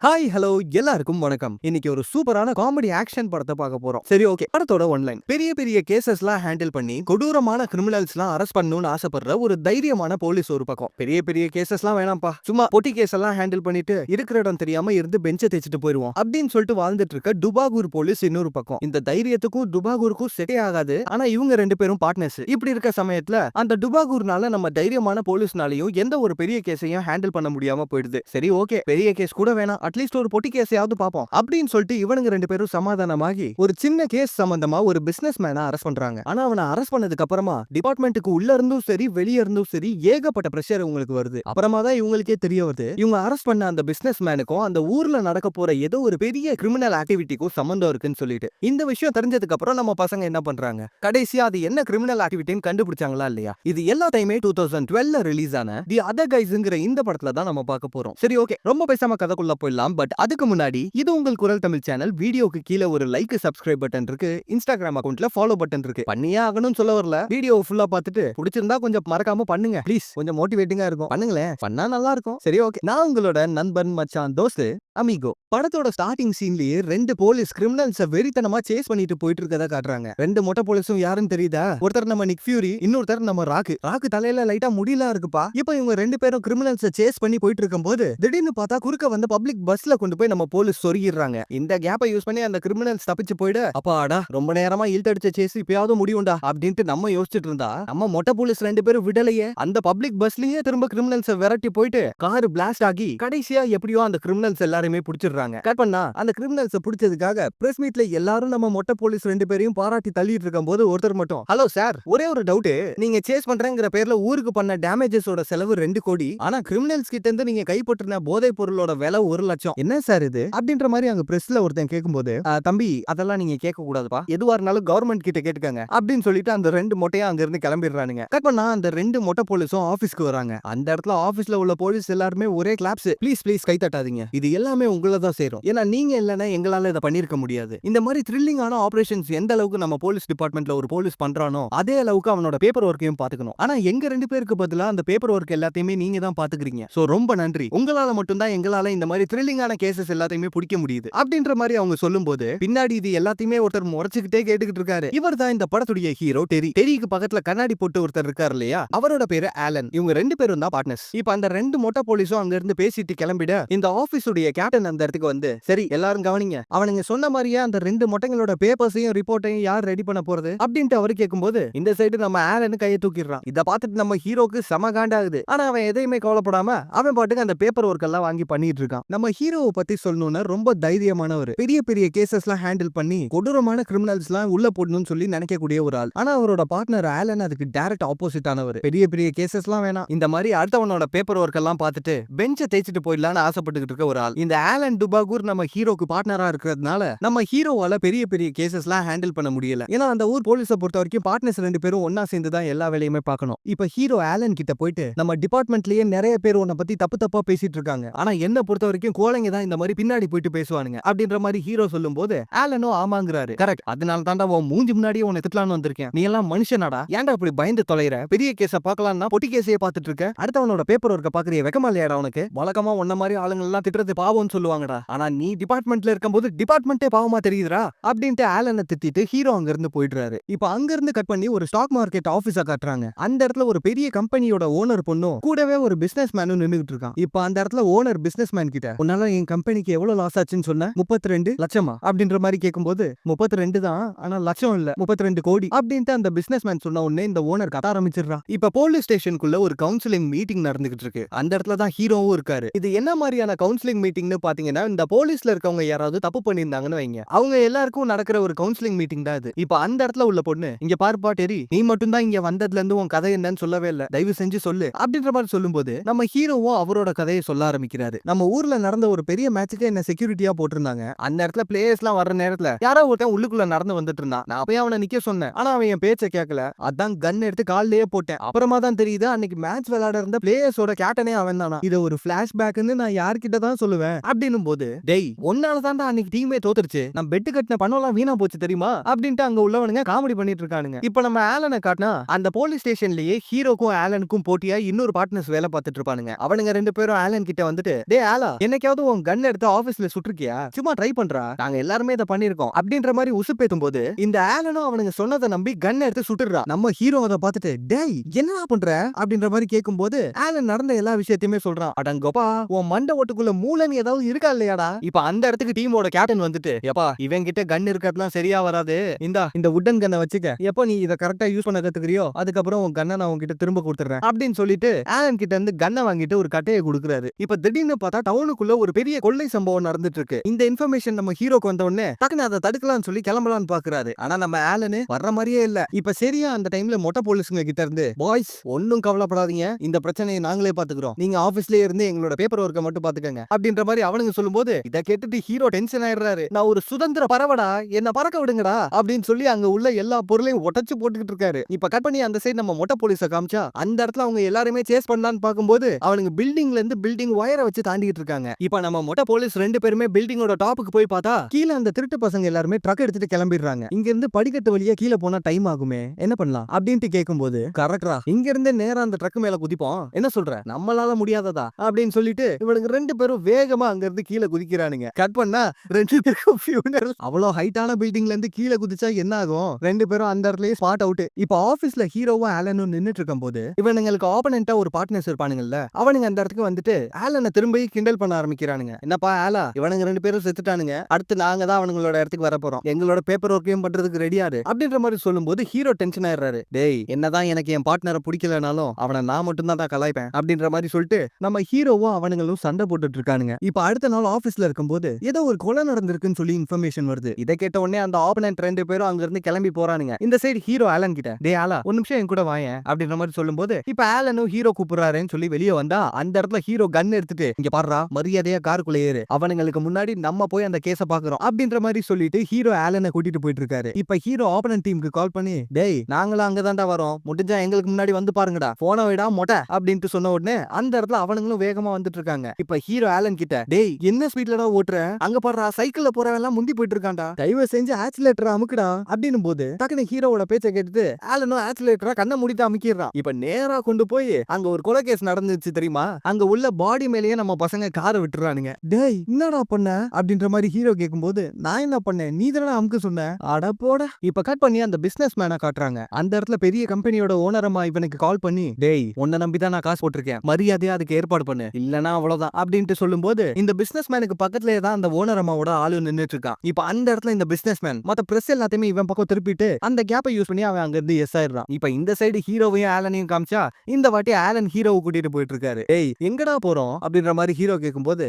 Hi hello எல்லாருக்கும் வணக்கம். இன்னைக்கு ஒரு சூப்பரான காமெடி ஆக்ஷன் படத்தை பார்க்க போறோம். சரி ஓகே, படத்தோட ஒன்லைன். பெரிய பெரிய கேசஸ்லாம் ஹேண்டில் பண்ணி கொடூரமான கிரிமினல்ஸ்லாம் அரெஸ்ட் பண்ணணும்னு ஆசைப்படுற ஒரு தைரியமான போலீஸ் ஒரு பக்கம். பெரிய பெரிய கேசஸ்லாம் வேணாம்ப்பா, சும்மா பொட்டி கேஸ் எல்லாம் ஹேண்டில் பண்ணிட்டு இருக்கிற இடம் தெரியாம இருந்து பெஞ்சை தேய்ச்சிட்டு போயிருவோம் அப்படின்னு சொல்லிட்டு வாழ்ந்துட்டு இருக்க டுபாகூர் போலீஸ் இன்னொரு பக்கம். இந்த தைரியத்துக்கும் டுபாகூருக்கும் செட்டே ஆகாது. ஆனா இவங்க ரெண்டு பேரும் பார்ட்னர்ஸ். இப்படி இருக்க சமயத்துல அந்த டுபாகூர்னால நம்ம தைரியமான போலீஸ்னாலையும் எந்த ஒரு பெரிய கேஸையும் ஹேண்டில் பண்ண முடியாம போயிடுது. சரி ஓகே, பெரிய கேஸ் கூட வேணாம், அட்லீஸ்ட் ஒரு பொட்டி கேஸையாவது பாப்போம் அப்படின்னு சொல்லிட்டு இவனுங்க ரெண்டு பேரும் சமாதானமாகி ஒரு சின்ன கேஸ் சம்பந்தமா ஒரு பிசினஸ் மேனை அரெஸ்ட் பண்றாங்க. ஆனா அவனை அரெஸ்ட் பண்ணதுக்கு அப்புறமா டிபார்ட்மெண்ட்டுக்கு உள்ள இருந்தும் சரி வெளிய இருந்தும் சரி ஏகப்பட்ட பிரஷர் உங்களுக்கு வருது. அப்புறமா தான் இவங்களுக்கே தெரிய வருது இவங்க அரெஸ்ட் பண்ண அந்த பிசினஸ் மேனுக்கும் அந்த ஊர்ல நடக்க போற ஏதோ ஒரு பெரிய கிரிமினல் ஆக்டிவிட்டிக்கும் சம்பந்தம் இருக்குன்னு சொல்லிட்டு. இந்த விஷயம் தெரிஞ்சதுக்கு அப்புறம் நம்ம பசங்க என்ன பண்றாங்க, கடைசியா அது என்ன கிரிமினல் ஆக்டிவிட்டின்னு கண்டுபிடிச்சாங்களா இல்லையா? இது எல்லாத்தையுமே 2012 ரிலீஸ் ஆன தி அதர் கைஸ்ங்கிற இந்த படத்துல தான் நம்ம பார்க்க போறோம். சரி ஓகே, ரொம்ப பேசாம கதைக்குள்ள போயிடலாம். பட் அதுக்கு முன்னாடி இது உங்கள் குரல் தமிழ் சேனல். வீடியோக்கு கீழே ஒரு லைக் சப்ஸ்கிரைப் பட்டன் இருக்கு, இன்ஸ்டாகிராம் அக்கவுண்ட்ல ஃபாலோ பட்டன் இருக்கு. பண்ணியே ஆகணும்னு சொல்ல வரல, வீடியோ ஃபுல்லா பார்த்துட்டு பிடிச்சிருந்தா கொஞ்சம் மறக்காம பண்ணுங்க ப்ளீஸ். கொஞ்சம் மோட்டிவேட்டிங்கா இருக்கும், பண்ணுங்களேன், பண்ணா நல்லா இருக்கும். சரி ஓகே, நான் உங்களோட நண்பன் மச்சான் தோஸ்து அமிகோ. படத்தோட ஸ்டார்டிங் சீன்லயே ரெண்டு போலீஸ் கிரிமினல்ஸ வெறித்தனமா சேஸ் பண்ணிட்டு போயிட்டு இருக்கதா காட்டுறாங்க. ரெண்டு மொட்டை போலீஸும் யாருன்னு தெரியுதா? ஒருத்தர் நம்ம நிக் ஃபியூரி, இன்னொருத்தர் நம்ம ராக்கு தலையில லைட்டா முடியலாம் இருக்குப்பா. இப்போ இவங்க ரெண்டு பேரும் கிரிமினல்ஸ சேஸ் பண்ணி போயிட்டு இருக்கும்போது திடீர்னு பார்த்தா குறுக்க வந்த பப்ளிக் பஸ்ல கொண்டு போய் நம்ம போலீஸ் சொருகிடுறாங்க. இந்த கேப்பை யூஸ் பண்ணி அந்த கிரிமினல்ஸ் தப்பிச்சு போயிட, அப்பாடா ரொம்ப நேரமா இழுத்தடிச்ச சேஸ் இப்பயாவது முடியும்டா அப்படின்ட்டு நம்ம யோசிச்சுட்டு இருந்தா நம்ம மொட்டை போலீஸ் ரெண்டு பேரும் விடலையே. அந்த பப்ளிக் பஸ்லயே திரும்ப கிரிமினல்ஸ் விரட்டி போயிட்டு கார் பிளாஸ்ட் ஆகி கடைசியா எப்படியோ அந்த கிரிமினல்ஸ் எல்லாருமே பிடிச்சிடுறாங்க. கட் பண்ணா அந்த கிரிமினல்ஸ் பிடிச்சதுக்காக பிரஸ் மீட்ல எல்லாரும் நம்ம மொட்டை போலீஸ் ரெண்டு பேரையும் பாராட்டி தள்ளிட்டு இருக்கும் போது ஒருத்தர் மட்டும், ஹலோ சார், ஒரே ஒரு டவுட், நீங்க சேஸ் பண்றேங்கிற பேர்ல ஊருக்கு பண்ண டேமேஜஸோட செலவு 2 கோடி, ஆனா கிரிமினல்ஸ் கிட்ட இருந்து நீங்க கைப்பற்றின போதைப் பொருளோட விலை 1 லட்சம், என்ன சார் இது அப்படின்ற மாதிரி அங்க பிரஸ்ல ஒருத்தன் கேட்கும்போது, தம்பி அதெல்லாம் நீங்க கேட்க கூடாதுப்பா, எதுவா இருந்தாலும் கவர்மெண்ட் கிட்ட கேட்டுக்கங்க அப்படின்னு சொல்லிட்டு அந்த ரெண்டு மொட்டையா அங்க இருந்து கிளம்பிடுறானுங்க. கட் பண்ணா அந்த ரெண்டு மொட்டை போலீஸும் ஆபீஸ்க்கு வராங்க. அந்த இடத்துல ஆபீஸ்ல உள்ள போலீஸ் எல்லாருமே ஒரே கிளாப்ஸ், ப்ளீஸ் ப்ளீஸ் கை தட்டாதீங்க, இது எல்லாமே உங்களை தான் சேரும், ஏன்னா நீங்க இல்லைன்னா எங்களால இதை பண்ணிருக்க முடியாது. இந்த மாதிரி த்ரில்லிங்கான ஆபரேஷன்ஸ் எந்த அளவுக்கு நம்ம போலீஸ் டிபார்ட்மெண்ட்ல ஒரு போலீஸ் பண்றானோ அதே அளவுக்கு அவனோட பேப்பர் ஒர்க்கையும் பாத்துக்கணும். ஆனா எங்க ரெண்டு பேருக்கு பதிலா அந்த பேப்பர் ஒர்க் எல்லாத்தையுமே நீங்க தான் பாத்துக்கிறீங்க. சோ ரொம்ப நன்றி, உங்களால மட்டும் தான் எங்களால இந்த மாதிரி த்ரில்லிங்கான கேசஸ் எல்லாத்தையுமே பிடிக்க முடியுது அப்படின்ற மாதிரி அவங்க சொல்லும்போது பின்னாடி இது எல்லாத்தையுமே ஒருத்தர் முறைச்சுக்கிட்டே கேட்டுக்கிட்டு இருக்காரு. இவர் தான் இந்த படத்துடைய ஹீரோ டெரி. டெரிக்கு பக்கத்துல கண்ணாடி போட்டு ஒருத்தர் இருக்காரு இல்லையா, அவரோட பேரு ஆலன். இவங்க ரெண்டு பேரும் தான் பார்ட்னர்ஸ். இப்ப அந்த ரெண்டு மொட்டை போலீஸும் அங்க இருந்து பேசிட்டு கிளம்பிட இந்த ஆபீஸுடைய கேப்டன் அந்த இடத்துக்கு வந்து, சரி எல்லாரும் கவனிங்க, அவனுங்க சொன்ன மாதிரியே அந்த ரெண்டு மொட்டைங்களோட பேப்பர்ஸையும் ரிப்போர்ட்டையும் யார் ரெடி பண்ண போறது அப்படின்ட்டு அவரு கேட்கும்போது இந்த சைடு நம்ம ஆலன் கையை தூக்கிடுறான். இத பார்த்துட்டு நம்ம ஹீரோக்கு செம காண்டாகுது. ஆனா அவன் எதையுமே கவலைப்படாம அவன் பாட்டுக்கு அந்த பேப்பர் ஒர்க் எல்லாம் வாங்கி பண்ணிட்டு இருக்கான். நம்ம ஹீரோவை பத்தி சொல்லணும்னா ரொம்ப தைரியமானவர், பெரிய பெரிய கேசஸ் எல்லாம் ஹேண்டில் பண்ணி கொடூரமான கிரிமினல்ஸ் எல்லாம் உள்ள போடணும்னு சொல்லி நினைக்கக்கூடிய ஒரு ஆள். ஆனா அவரோட பார்ட்னர் ஆலன் அதுக்கு டைரக்ட் ஆப்போசிட் ஆனவர். பெரிய பெரிய கேசஸ் எல்லாம் வேணாம், இந்த மாதிரி அடுத்தவனோட பேப்பர் ஒர்க் எல்லாம் பார்த்துட்டு பெஞ்சை தேய்ச்சிட்டு போயிடலாம்னு ஆசைப்பட்டுக்கிட்டு இருக்க ஒரு ஆள். இந்த ஆலன் டுபாகூர் நம்ம ஹீரோக்கு பார்ட்னரா இருக்கிறதுனால நம்ம ஹீரோவால பெரிய பெரிய கேசஸ் எல்லாம் ஹேண்டில் பண்ண முடியல. ஏன்னா அந்த ஊர் போலீஸை பொறுத்த வரைக்கும் பார்ட்னர்ஸ் ரெண்டு பேரும் ஒன்னா சேர்ந்து தான் எல்லா வேலையுமே பார்க்கணும். இப்ப ஹீரோ ஆலன் கிட்ட போயிட்டு, நம்ம டிபார்ட்மெண்ட்லயே நிறைய பேர் உன்னை பத்தி தப்பு தப்பா பேசிட்டு இருக்காங்க, ஆனா என்ன பொறுத்த வரைக்கும் கோழைங்க தான் இந்த மாதிரி பின்னாடி போயிட்டு பேசுவானுங்க அப்படின்ற மாதிரி ஹீரோ சொல்லும்போது ஆலனோ ஆமாங்கிறாரு. கரெக்ட், அதனால தான்டா உன் மூஞ்சி முன்னாடியே உன்னை திட்டலான்னு வந்திருக்கேன், நீ எல்லாம் மனுஷனாடா, ஏன்டா இப்படி பயந்து தொலைற, பெரிய கேஸ பார்க்கலாம்னா பொட்டி கேஸையே பார்த்துட்டு இருக்க, அடுத்தவனோட பேப்பர் ஒர்க்க பாக்குறிய, வெக்கமா இல்லையாடா உனக்கு? வழக்கமா உன்ன மாதிரி ஆளுங்க எல்லாம் திட்டுறது பாவம்னு சொல்லுவாங்கடா, ஆனா நீ டிபார்ட்மெண்ட்ல இருக்கும்போது டிபார்ட்மெண்ட்டே பாவமா தெரியுதுடா அப்படின்ட்டு ஆலனை திட்டிட்டு ஹீரோ அங்க இருந்து போயிடுறாரு. இப்ப அங்க இருந்து கட் பண்ணி ஒரு ஸ்டாக் மார்க்கெட் ஆபீஸா காட்டுறாங்க. அந்த இடத்துல ஒரு பெரிய கம்பெனியோட ஓனர் பொண்ணும் கூடவே ஒரு பிசினஸ் மேனும் நின்னுகிட்டு இருக்கான். இப்ப அந்த இடத்துல ஓனர் பிசினஸ் மேன் கிட்ட, உன்னால என் கம்பெனிக்கு எவ்வளவு லாஸ் ஆச்சுன்னு சொன்ன? 32 லட்சமா அப்படின்ற மாதிரி கேட்கும்போது, 32 தான், ஆனா லட்சம் இல்ல, 32 கோடி அப்படின்ட்டு அந்த பிசினஸ் மேன் சொன்ன உடனே இந்த ஓனர் கத்த ஆரம்பிச்சிடுறான். இப்ப போலீஸ் ஸ்டேஷனுக்குள்ள ஒரு கவுன்சிலிங் மீட்டிங் நடந்துகிட்டு இருக்கு. அந்த இடத்துல தான் ஹீரோவும் இருக்காரு. இது என்ன மாதிரியான கவுன்சிலிங் மீட்டிங்னு பாத்தீங்கன்னா, இந்த போலீஸ்ல இருக்கவங்க யாராவது தப்பு பண்ணிருந்தாங்கன்னு வைங்க, அவங்க எல்லாருக்கும் நடக்கிற ஒரு கவுன்சிலிங் மீட்டிங் தான் இது. இப்ப அந்த இடத்துல உள்ள பொண்ணு, இங்க பாருப்பா டெரி, நீ மட்டும் தான் இங்க வந்ததுல இருந்து உன் கதை என்னன்னு சொல்லவே இல்ல, தயவு செஞ்சு சொல்லு அப்படின்ற மாதிரி சொல்லும்போது நம்ம ஹீரோவும் அவரோட கதையை சொல்ல ஆரம்பிக்கிறாரு. நம்ம ஊர்ல நடந்த ஒரு பெரிய மேட்சுக்கு என்ன செக்யூரிட்டியா போட்டிருந்தாங்க. அந்த இடத்துல பிளேயர்ஸ் எல்லாம் வர்ற நேரத்துல யாரோ ஒருத்தன் உள்ளுக்குள்ள நடந்து வந்துட்டு இருந்தான். நான் அப்பயே அவனை நிக்க சொன்னேன், ஆனா அவன் என் பேச்ச கேட்கல. அதான் கன் எடுத்து கால்லயே போட்டேன். அப்புறமா தான் தெரியுது அன்னைக்கு மேட்ச் விளையாட இருந்த பிளேயர்ஸோட கேப்டனே அவன் தானா. இத ஒரு பிளாஷ்பேக்னு நான் யார்கிட்ட தான் சொல்லுவேன் அப்படின்னும் போது டேய் ஒன்னால தான்டா அன்னைக்கு டீமே தோத்துருச்சு, நம்ம பெட்டு கட்டின பணம்லாம் வீணா போச்சு தெரியுமா அப்படின்ட்டு அங்க உள்ளவனுங்க காமெடி பண்ணிட்டு இருக்கானுங்க. இப்ப நம்ம ஆலனை காட்டினா அந்த போலீஸ் ஸ்டேஷன்லயே ஹீரோக்கும் ஆலனுக்கும் போட்டியா இன்னொரு பார்ட்னர்ஸ் வேலை பார்த்துட்டு இருப்பானுங்க. அவனுங்க ரெண்டு பேரும் ஆலன் கிட்ட வந்துட்டு டே ஆலா என்னைக்காவது உன் கன் எடுத்து ஆபீஸ்ல சுட்டிருக்கியா, சும்மா ட்ரை பண்றா, நாங்க எல்லாருமே இதை பண்ணிருக்கோம் அப்படின்ற மாதிரி உசுப்பேத்தும் போது இந்த ஆலனும் அவனுங்க சொன்னதை நம்பி கன் எடுத்து சுட்டுறா. நம்ம ஹீரோ அதை பார்த்துட்டு டேய் என்னடா பண்ற அப்படின்ற மாதிரி கேட்கும் போது ஆலன் நடந்த எல்லா விஷயத்தையுமே சொல்றான். அடங்கப்பா உன் மண்ட ஓட்டுக்குள்ள மூலன்னு ஏதாவது இருக்கா இல்லையாடா. இப்ப அந்த இடத்துக்கு டீமோட கேப்டன் வந்துட்டு எப்பா இவன் கிட்ட கன் இருக்கிறதுலாம் சரியா வராது, இந்த உட்டன் கன்னை வச்சுக்க, எப்போ நீ இதை கரெக்டா யூஸ் பண்ண கத்துக்கிறியோ அதுக்கப்புறம் உன் கண்ணை நான் உங்ககிட்ட திரும்ப கொடுத்துறேன் அப்படின்னு சொல்லிட்டு ஆலன் கிட்ட இருந்து கன்னை வாங்கிட்டு ஒரு கட்டையை கொடுக்குறாரு. இப்ப திடீர்னு பார்த்தா டவுனுக்குள்ள ஒரு பெரிய கொள்ளை சம்பவம் நடந்துட்டு இருக்கு. இந்த இன்ஃபர்மேஷன் நம்ம ஹீரோக்கு வந்த உடனே டக்குனு அதை தடுக்கலாம்னு சொல்லி கிளம்பலாம்னு பாக்குறாரு. ஆனா நம்ம ஆலனு வர்ற மாதிரியே இல்ல. இப்ப சரியா அந்த டைம்ல மொட்டை போலீஸுங்க கிட்ட இருந்து பாய்ஸ் ஒன்னும் கவலைப்படாதீங்க, இந்த பிரச்சனையை நாங்களே பாத்துக்கிறோம், நீங்க ஆபீஸ்லயே இருந்து எங்களோட பேப்பர் ஒர்க்கை மட்டும் பாத்துக்கங்க அப்படின்ற மாதிரி அவனுங்க சொல்லும்போது இதை கேட்டுட்டு ஹீரோ டென்ஷன் ஆயிடுறாரு. நான் ஒரு சுதந்திர பறவடா, என்ன பறக்க விடுங்கடா அப்படின்னு சொல்லி அங்க உள்ள எல்லா பொருளையும் உடைச்சு போட்டுக்கிட்டு இருக்காரு. இப்ப கட் பண்ணி அந்த சைடு நம்ம மொட்டை போலீஸை காமிச்சா அந்த இடத்துல அவங்க எல்லாருமே சேஸ் பண்ணலான்னு பாக்கும்போது அவனுங்க பில்டிங்ல இருந்து பில்டிங் வயரை வச்சு தாண்டிட்டு இருக்காங்க. இப்ப நம்ம மொட்டை போலீஸ் ரெண்டு பேருமே பில்டிங்கோட டாப்புக்கு போய் பார்த்தா கீழே அந்த திருட்டு பசங்க எல்லாருமே ட்ரக் எடுத்துட்டு கிளம்பிடுறாங்க. இங்க இருந்து படிக்கட்டு வழியா கீழே போனா டைம் ஆகுமே, என்ன பண்ணலாம் அப்படின்ட்டு கேட்கும்போது கரெக்டா இங்க இருந்து நேரா அந்த ட்ரக் மேல குதிப்போம், என்ன சொல்ற நம்மளால முடியாததா அப்படின்னு சொல்லிட்டு இவனுங்க ரெண்டு பேரும் வேகமா அங்க இருந்து கீழே குதிக்கிறானுங்க. கட் பண்ணா ரெண்டு பேருக்கும் ஃபியூனரல். அவ்வளவு ஹைட்டான பில்டிங்ல இருந்து கீழே குதிச்சா என்ன ஆகும், ரெண்டு பேரும் அந்த இடத்துலயே ஸ்பாட் அவுட். இப்ப ஆபீஸ்ல ஹீரோவும் ஆலனும் நின்னுட்டு இருக்கும் போது இவனுங்களுக்கு ஆப்போனன்ட்டா ஒரு பார்ட்னர்ஸ் இருப்பானுங்கல்ல, அவனுங்க அந்த இடத்துக்கு வந்துட்டு ஆலனை திரும்பி கிண்டல் பண்ண ஆரம்பிக்கிறானுங்க. என்னப்பா ஆலா இவனுங்க ரெண்டு பேரும் செத்துட்டானுங்க, அடுத்து நாங்க தான் அவங்களோட இடத்துக்கு வர போறோம், எங்களோட பேப்பர் ஒர்க்கையும் பண்றதுக்கு ரெடியாரு அப்படின்ற மாதிரி சொல்லும்போது ஹீரோ டென்ஷன் ஆயிடுறாரு. டேய் என்னதான் எனக்கு என் பார்ட்னரை பிடிக்கலனாலும் அவனை நான் மட்டும் தான் கலாய்ப்பேன் அப்படின்ற மாதிரி சொல்லிட்டு நம்ம ஹீரோவும் அவனுங்களும் சண்டை போட்டுட்டு இருக்கானுங்க. இப்ப அடுத்த நாள் ஆபீஸ்ல இருக்கும்போது ஏதோ ஒரு கொலை நடந்திருக்குன்னு சொல்லி இன்ஃபர்மேஷன் வருது. இதை கேட்ட உடனே அந்த ஆப்போனன்ட் ரெண்டு பேரும் அங்க இருந்து கிளம்பி போறானுங்க. இந்த சைடு ஹீரோ ஆலன் கிட்ட டே ஆலா ஒரு நிமிஷம் என் கூட வாயேன் அப்படின்ற மாதிரி சொல்லும்போது இப்ப ஆலனும் ஹீரோ கூப்பிடுறாருன்னு சொல்லி வெளியே வந்தா அந்த இடத்துல ஹீரோ கன் எடுத்துட்டு இங்க பாடுறா மரியாதையா காருக்குள்ள ஏறு, அவனுங்களுக்கு முன்னாடி நம்ம போய் அந்த கேஸ பாக்குறோம் அப்படின்ற மாதிரி சொல்லிட்டு ஹீரோ ஆலனை கூட்டிட்டு போயிட்டு இருக்காரு. இப்ப ஹீரோ ஆப்போனன்ட் டீமுக்கு கால் பண்ணி டேய் நாங்களும் அங்கதான்டா வரோம், முடிஞ்சா எங்களுக்கு முன்னாடி வந்து பாருங்கடா, போன விடா மொட்டை அப்படின்ட்டு சொன்ன உடனே அந்த இடத்துல அவனுங்களும் வேகமா வந்துட்டு இருக்காங்க. இப்ப ஹீரோ ஆலன் கிட்ட டேய் என்ன ஸ்பீட்லடா ஓட்டுற, அங்க பாடுறா சைக்கிள்ல போறவெல்லாம் முந்தி போயிட்டு இருக்கான்டா, தயவு செஞ்சு ஆக்சிலேட்டர் அமுக்குடா அப்படின்னு போது டக்குனு ஹீரோவோட பேச்சை கேட்டுட்டு ஆலனும் ஆக்சிலேட்டரா கண்ணை முடித்து அமுக்கிடுறான். இப்ப நேரா கொண்டு போய் அங்க ஒரு கொலை கேஸ் நடந்துச்சு தெரியுமா, அங்க உள்ள பாடி மேலேயே நம்ம பசங்க காரை விட்டுறானுங்க. டேய் என்னடா பண்ண அப்படின்ற மாதிரி ஹீரோ கேட்கும்போது நான் என்ன பண்ணேன் நீ தானே அமுக்க சொன்ன, அட போட. இப்ப கட் பண்ணி அந்த பிசினஸ் மேனை காட்டுறாங்க. அந்த இடத்துல பெரிய கம்பெனியோட ஓனரமா இவனுக்கு கால் பண்ணி டேய் உன்னை நம்பி தான் நான் காசு போட்டிருக்கேன், மரியாதையா அதுக்கு ஏற்பாடு பண்ணு இல்லனா அவ்வளவுதான் அப்படின்ட்டு சொல்லும்போது இந்த பிசினஸ் மேனுக்கு பக்கத்துலயே தான் அந்த ஓனர் அம்மாவோட ஆளு நின்னுட்டு இருக்கான். இப்ப அந்த இடத்துல இந்த பிசினஸ் மேன் மத்த பிரஸ் எல்லாத்தையுமே இவன் பக்கம் திருப்பிட்டு அந்த கேப்பை யூஸ் பண்ணி அவன் அங்க இருந்து எஸ் ஆயிடுறான். இப்ப இந்த சைடு ஹீரோவையும் ஆலனையும் காமிச்சா இந்த வாட்டி ஆலன் ஹீரோவை கூட்டிட்டு போயிட்டு இருக்காரு. ஏய் எங்கடா போறோம் அப்படின்ற மாதிரி ஹீரோ கேட்கும்போது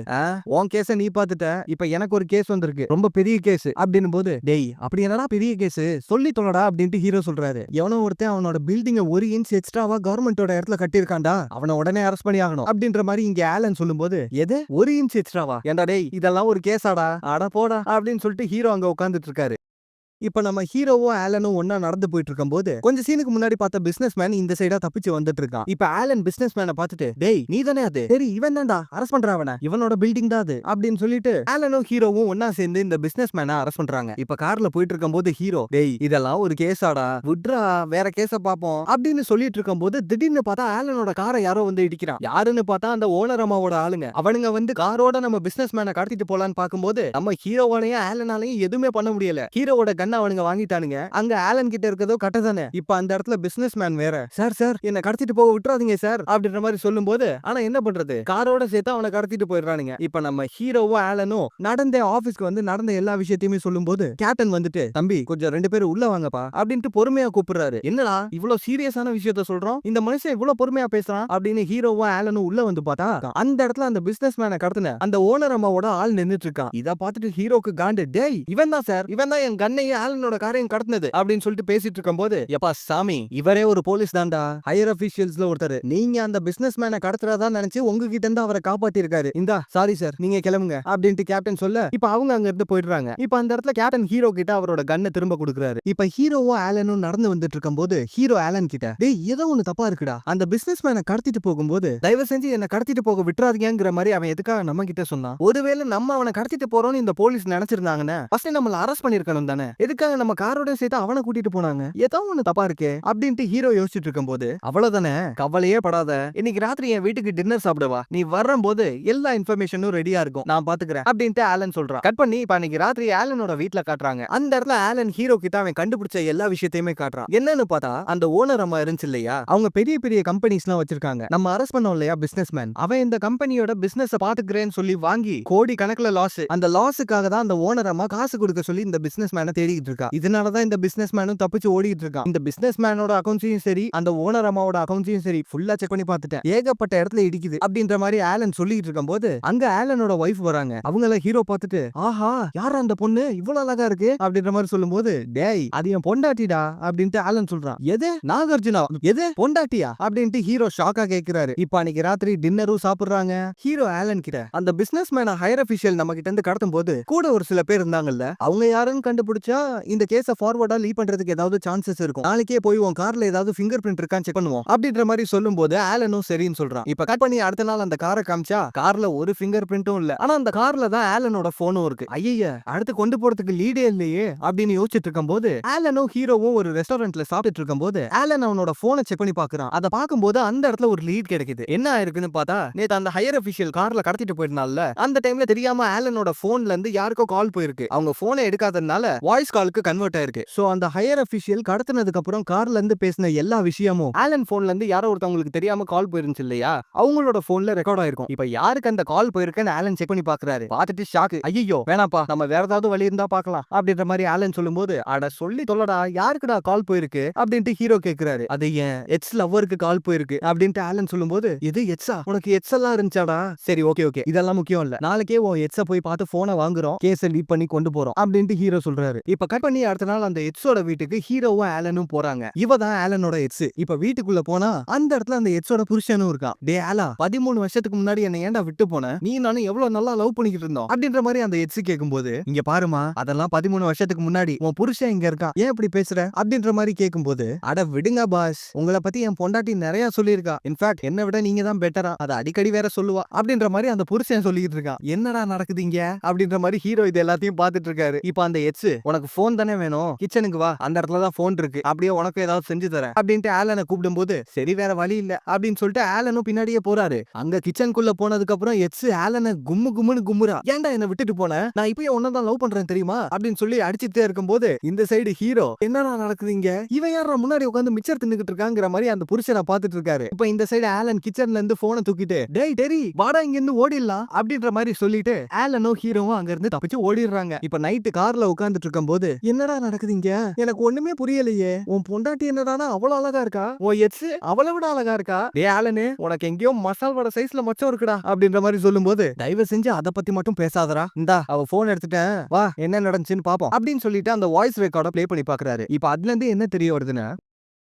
உன் கேஸ நீ பாத்துட்ட, இப்ப எனக்கு ஒரு கேஸ் வந்திருக்கு ரொம்ப பெரிய கேஸ் அப்படின்னு போது டேய் அப்படி என்னடா பெரிய கேஸ் சொல்லி தொலைடா அப்படின்ட்டு ஹீரோ சொல்றாரு. எவனோ ஒருத்தன் அவனோட பில்டிங்க ஒரு இன்ச் எக்ஸ்ட்ராவா கவர்மெண்டோட இடத்துல கட்டியிருக்காண்டா, அவனை உடனே அரெஸ்ட் பண்ணி ஆகணும் அப்படின்ற மாதிரி இங்க ஆலன் சொல்லும்போது எது ஒரு இன்ச் எக்ஸ்ட்ராவா, ஏண்டா டேய் இதெல்லாம் ஒரு கேஸாடா, அட போடா அப்படின்னு சொல்லிட்டு ஹீரோ அங்க உட்கார்ந்துட்டு இருக்காரு. இப்ப நம்ம ஹீரோவும் ஆலனும் ஒன்னா நடந்து போயிட்டு இருக்கும் போது கொஞ்சம் சீனுக்கு முன்னாடி பார்த்த பிசினஸ் மேன் இந்த சைடா தப்பிச்சு வந்துட்டு இருக்கான். இப்ப ஆலன் பிசினஸ் மேனை பார்த்துட்டு டேய் நீ தானே அது, சரி இவன் தான்டா அரெஸ்ட் பண்ற, அவன இவனோட பில்டிங் தான் அது அப்படின்னு சொல்லிட்டு ஆலனும் ஹீரோவும் ஒன்னா சேர்ந்து இந்த பிசினஸ் மேனை அரெஸ்ட் பண்றாங்க. இப்ப கார்ல போயிட்டு இருக்கும் போது ஹீரோ டேய் இதெல்லாம் ஒரு கேஸாடா விட்ரா வேற கேஸ பாப்போம் அப்படின்னு சொல்லிட்டு இருக்கும் போது திடீர்னு பார்த்தா ஆலனோட காரை யாரோ வந்து இடிக்கிறான். யாருன்னு பார்த்தா அந்த ஓனர் அம்மாவோட ஆளுங்க. அவனுங்க வந்து காரோட நம்ம பிசினஸ் மேனை கடத்திட்டு போலான்னு பாக்கும்போது நம்ம ஹீரோவாலையும் ஆலனாலையும் எதுவுமே பண்ண முடியல. ஹீரோவோட அவனுங்க வாங்கிட்டானுங்க. அங்க ஆலன் கிட்ட இருக்கதோ கட்டதானே. இப்ப அந்த இடத்துல பிசினஸ் மேன் வேற சார் சார் என்ன கடத்திட்டு போக விட்டுறாதீங்க சார் அப்படின்ற மாதிரி சொல்லும்போது ஆனா என்ன பண்றது காரோட சேர்த்து அவனை கடத்திட்டு போயிடுறானுங்க. இப்ப நம்ம ஹீரோவும் ஆலனும் நடந்த ஆபீஸ்க்கு வந்து நடந்த எல்லா விஷயத்தையுமே சொல்லும்போது கேப்டன் வந்துட்டு தம்பி கொஞ்சம் ரெண்டு பேரும் உள்ள வாங்கப்பா அப்படின்ட்டு பொறுமையா கூப்பிடுறாரு. என்னடா இவ்வளவு சீரியஸான விஷயத்த சொல்றோம், இந்த மனுஷன் இவ்வளவு பொறுமையா பேசுறான் அப்படின்னு ஹீரோவும் ஆலனும் உள்ள வந்து பார்த்தா அந்த இடத்துல அந்த பிசினஸ் மேனை கடத்தின அந்த ஓனர் அம்மாவோட ஆள் நின்னுட்டு இருக்கான். இத பார்த்துட்டு ஹீரோக்கு காண்டு டேய் இவன் தான் சார், இவன் தான் என் கண்ணையே ஆலனோட காரையும் கடத்தினது அப்படின்னு சொல்லிட்டு பேசிட்டு இருக்கும்போது, எப்பா சாமி இவரே ஒரு போலீஸ் தான்டா, ஹையர் அபிஷியல்ஸ்ல ஒருத்தர், நீங்க அந்த பிசினஸ் மேனை கடத்துறதா நினைச்சு உங்ககிட்ட இருந்து அவரை காப்பாத்தி இருக்காரு, இந்தா சாரி சார் நீங்க கிளம்புங்க அப்படின்ட்டு கேப்டன் சொல்ல, இப்ப அவங்க அங்க இருந்து போயிடுறாங்க. இப்ப அந்த இடத்துல கேப்டன் ஹீரோ கிட்ட அவரோட கன்னை திரும்ப கொடுக்குறாரு. இப்ப ஹீரோவும் ஆலனும் நடந்து வந்துட்டு இருக்கும்போது ஹீரோ ஆலன் கிட்ட, டேய் ஏதோ ஒண்ணு தப்பா இருக்குடா, அந்த பிசினஸ் மேனை கடத்திட்டு போகும்போது தயவு செஞ்சு என்ன கடத்திட்டு போக விட்டுறாதீங்கிற மாதிரி அவன் எதுக்காக நம்ம கிட்ட சொன்னான்? ஒருவேளை நம்ம அவனை கடத்திட்டு போறோம்னு இந்த போலீஸ் நினைச்சிருந்தாங்கன்னா ஃபர்ஸ்ட் நம்மள அரெஸ்ட் பண்ணிருக்கணும் தானே, எதுக்காக நம்ம காரோட சேர்த்து அவனை கூட்டிட்டு போனாங்க? ஏதோ ஒண்ணு தப்பா இருக்கே அப்படின்ட்டு ஹீரோ யோசிச்சுட்டு இருக்கும்போது, அவ்வளவுதானே கவலையே படாத, இன்னைக்கு ராத்திரி என் வீட்டுக்கு டின்னர் சாப்பிடவா, நீ வரும்போது எல்லா இன்ஃபர்மேஷனும் ரெடியா இருக்கும், நான் பாத்துக்கிறேன் அப்படின்ட்டு ஆலன் சொல்றான். கட் பண்ணி இப்ப அன்னைக்கு ராத்திரி ஆலனோட வீட்ல காட்டுறாங்க. அந்த இடத்துல ஆலன் ஹீரோ கிட்ட அவன் கண்டுபிடிச்ச எல்லா விஷயத்தையுமே காட்டுறான். என்னன்னு பார்த்தா அந்த ஓனர் அம்மா இருந்துச்சு இல்லையா, அவங்க பெரிய பெரிய கம்பெனிஸ்லாம் வச்சிருக்காங்க. நம்ம அரெஸ்ட் பண்ணோம் இல்லையா பிசினஸ் மேன், அவன் இந்த கம்பெனியோட பிசினஸ் பாத்துக்கிறேன்னு சொல்லி வாங்கி கோடி கணக்குல லாஸ், அந்த லாஸுக்காக தான் அந்த ஓனர் அம்மா காசு கொடுக்க சொல்லி இந்த பிசினஸ் மேனை தேடிட்டு இருக்கா. இதனாலதான் இந்த பிசினஸ் மேனும் தப்பிச்சு ஓடிட்டு இருக்கான். இந்த பிசினஸ் மேனோட அக்கௌண்ட்ஸையும் சரி அந்த ஓனர் அம்மாவோட அக்கௌண்ட்ஸையும் சரி ஃபுல்லா செக் பண்ணி பார்த்துட்டேன், ஏகப்பட்ட இடத்துல இடிக்குது அப்படின்ற மாதிரி ஆலன் சொல்லிட்டு இருக்கும்போது அங்க ஆலனோட வைஃப் வராங்க. அவங்கள ஹீரோ பார்த்துட்டு, ஆஹா யார் அந்த பொண்ணு இவ்வளவு அழகா இருக்கு அப்படின்ற மாதிரி சொல்லும்போது, டேய் அது என் பொண்டாட்டிடா அப்படின்ட்டு ஆலன் சொல்றான். எது நாகார்ஜுனா, எது பொண்டாட்டியா அப்படின்ட்டு ஹீரோ ஷாக்கா கேக்குறாரு. இப்ப அன்னைக்கு ராத்திரி டின்னரும் சாப்பிடுறாங்க. ஹீரோ ஆலன் கிட்ட, அந்த பிசினஸ் மேன ஹையர் அபிஷியல் நம்ம கிட்ட இருந்து கடத்தும் போது கூட ஒரு சில பேர் இருந்தாங்கல்ல, அவங்க யாருன்னு கண்டுபிடிச்சா இந்த கேஸ ஃபார்வர்டா லீட் பண்றதுக்கு ஏதாவது சான்சஸ் இருக்கும், நாளைக்கே போய் உன் கார்ல ஏதாவது ஃபிங்கர் பிரிண்ட் இருக்கான்னு செக் பண்ணுவோம் அப்படின்ற மாதிரி சொல்லும்போது ஆலனும் சரின்னு சொல்றான். இப்ப கட் பண்ணி அடுத்த நாள் அந்த காரை காமிச்சா கார்ல ஒரு ஃபிங்கர் பிரிண்ட்டும் இல்ல, ஆனா அந்த கார்ல தான் ஆலனோட போனும் இருக்கு. ஐய அடுத்து கொண்டு போறதுக்கு லீடே இல்லையே அப்படின்னு யோசிச்சுட்டு இருக்கும்போது ஆலனும் ஹீரோவும் ஒரு ரெஸ்டாரண்ட்ல சாப்பிட்டு இருக்கும்போது ஆலன் அவனோட போனை செக் பண்ணி பாக்குறான். அதை பார்க்கும்போது அந்த இடத்துல ஒரு லீட் கிடைக்குது. என்ன ஆயிருக்குன்னு பார்த்தா, நேத்து அந்த ஹையர் அபிஷியல் கார்ல கடத்திட்டு போயிருந்தால, அந்த டைம்ல தெரியாம ஆலனோட போன்ல இருந்து யாருக்கோ கால் போயிருக்கு. அவங்க போனை எடுக்காதனால வாய்ஸ் காலுக்கு கன்வெர்ட் ஆயிருக்கு. சோ அந்த ஹையர் அபிஷியல் கடத்தினதுக்கு அப்புறம் கார்ல இருந்து பேசின எல்லா விஷயமும் ஆலன் போன்ல இருந்து யாரோ ஒருத்தவங்களுக்கு தெரியாம கால் போயிருந்துச்சு இல்லையா, அவங்களோட போன்ல ரெக்கார்ட் ஆயிருக்கும். இப்ப யாருக்கு அந்த கால் போயிருக்குன்னு ஆலன் செக் பண்ணி பாக்குறாரு. பார்த்துட்டு ஷாக்கு, ஐயோ வேணாப்பா நம்ம வேற ஏதாவது வழி இருந்தா பார்க்கலாம் அப்படின்ற மாதிரி ஆலன் சொல்லும்போது, அட சொல்லி தொல்லடா யாருக்குடா கால் போயிருக்கு அப்படின்ட்டு ஹீரோ கேக்குறாரு. அது ஏன் எக்ஸ் லவ்வருக்கு கால் போயிருக்கு அப்படின்ட்டு ஆலன் சொல்லும்போது, இது எக்ஸா, உனக்கு எக்ஸ் எல்லாம் இருந்துச்சாடா, சரி ஓகே ஓகே இதெல்லாம் முக்கியம் இல்ல, நாளைக்கே உன் எக்ஸ போய் பார்த்து போனை வாங்குறோம், கேஸ லீட் பண்ணி கொண்டு போறோம் அப்படின்ட்டு ஹீரோ சொல்றாரு. இப்ப கட் பண்ணி அடுத்த நாள் அந்த எக்ஸோட வீட்டுக்கு ஹீரோவும் ஆலனும் போறாங்க. இவ தான் ஆலனோட எக்ஸ். இப்ப வீட்டுக்குள்ள போனா அந்த இடத்துல அந்த எக்ஸோட புருஷனும் இருக்கான். டே ஆலா 13 வருஷத்துக்கு முன்னாடி என்ன ஏன்டா விட்டு போன, நீ நானும் எவ்வளவு நல்லா லவ் பண்ணிக்கிட்டு இருந்தோம் அப்படின்ற மாதிரி அந்த எக்ஸ் கேட்கும்போது, இங்க பாருமா அதெல்லாம் 13 வருஷத்துக்கு முன்னாடி, உன் புருஷன் இங்க இருக்கான், ஏன் இப்படி பேசுற அப்படின்ற மாதிரி கேட்கும்போது, அட விடுங்க பாஸ், உங்களை பத்தி என் பொண்டாட்டி நிறைய சொல்லியிருக்கா, இன்ஃபேக்ட் என்ன விட நீங்க தான் பெட்டரா, அதை அடிக்கடி வேற சொல்லுவா அப்படின்ற மாதிரி அந்த புருஷன் சொல்லிட்டு இருக்கான். என்னடா நடக்குது இங்க அப்படின்ற மாதிரி ஹீரோ இது எல்லாத்தையும் பார்த்துட்டு இருக்காரு. இப்ப அந்த எக்ஸ், உனக்கு போன் தானே வேணும், கிச்சனுக்கு வா, அந்த இடத்துல தான் போன் இருக்கு, அப்படியே உனக்கு ஏதாவது செஞ்சு தரேன் அப்படின்ட்டு ஆலனை கூப்பிடும் போது, சரி வேற வழி இல்ல அப்படின்னு சொல்லிட்டு ஆலனும் பின்னாடியே போறாரு. அங்க கிச்சனுக்குள்ள போனதுக்கு அப்புறம் எக்ஸ் ஆலனை கும்மு கும்முன்னு கும்முறா. ஏன்டா என்ன விட்டுட்டு போன, நான் இப்பயே உன்னதான் லவ் பண்றேன் தெரியுமா அப்படின்னு சொல்லி அடிச்சுட்டே இருக்கும்போது இந்த சைடு ஹீரோ, என்னடா நடக்குது இங்க, இவன் யாரா முன்னாடி உட்கார்ந்து மிச்சர் தின்னுகிட்டு இருக்காங்கிற மாதிரி அந்த புருஷனை பார்த்துட்டு இருக்காரு. இப்ப இந்த சைடு ஆலன் கிச்சன்ல இருந்து போனை தூக்கிட்டு, டேய் டெரி வாடா இங்க இருந்து ஓடிடலாம் அப்படின்ற மாதிரி சொல்லிட்டு ஆலனும் ஹீரோவும் அங்க இருந்து தப்பிச்சு ஓடிடுறாங்க. இப்ப நைட்டு கார்ல உட்கார்ந்துட்டு இருக்கும்போது, என்னடா நடக்குது இங்க, எனக்கு ஒண்ணுமே புரியலையே, உன் பொண்டாட்டி என்னடானா அவ்வளவு அழகா இருக்கா, உன் எக்ஸ் அவளை விட அழகா இருக்கா, டேய் ஆலனு உனக்கு எங்கேயோ மசால் வடை சைஸ்ல மச்சம் இருக்குடா அப்படின்ற மாதிரி சொல்லும்போது, தயவு செஞ்சு அதை பத்தி மட்டும் பேசாதடா, இந்தா அவ போன் எடுத்துட்டேன் வா என்ன நடந்துச்சுன்னு பாப்போம் அப்படின்னு சொல்லிட்டு அந்த வாய்ஸ் ரெக்கார்ட ப்ளே பண்ணி பாக்குறாரு. இப்ப அதுல இருந்து என்ன தெரிய வருதுன்னா,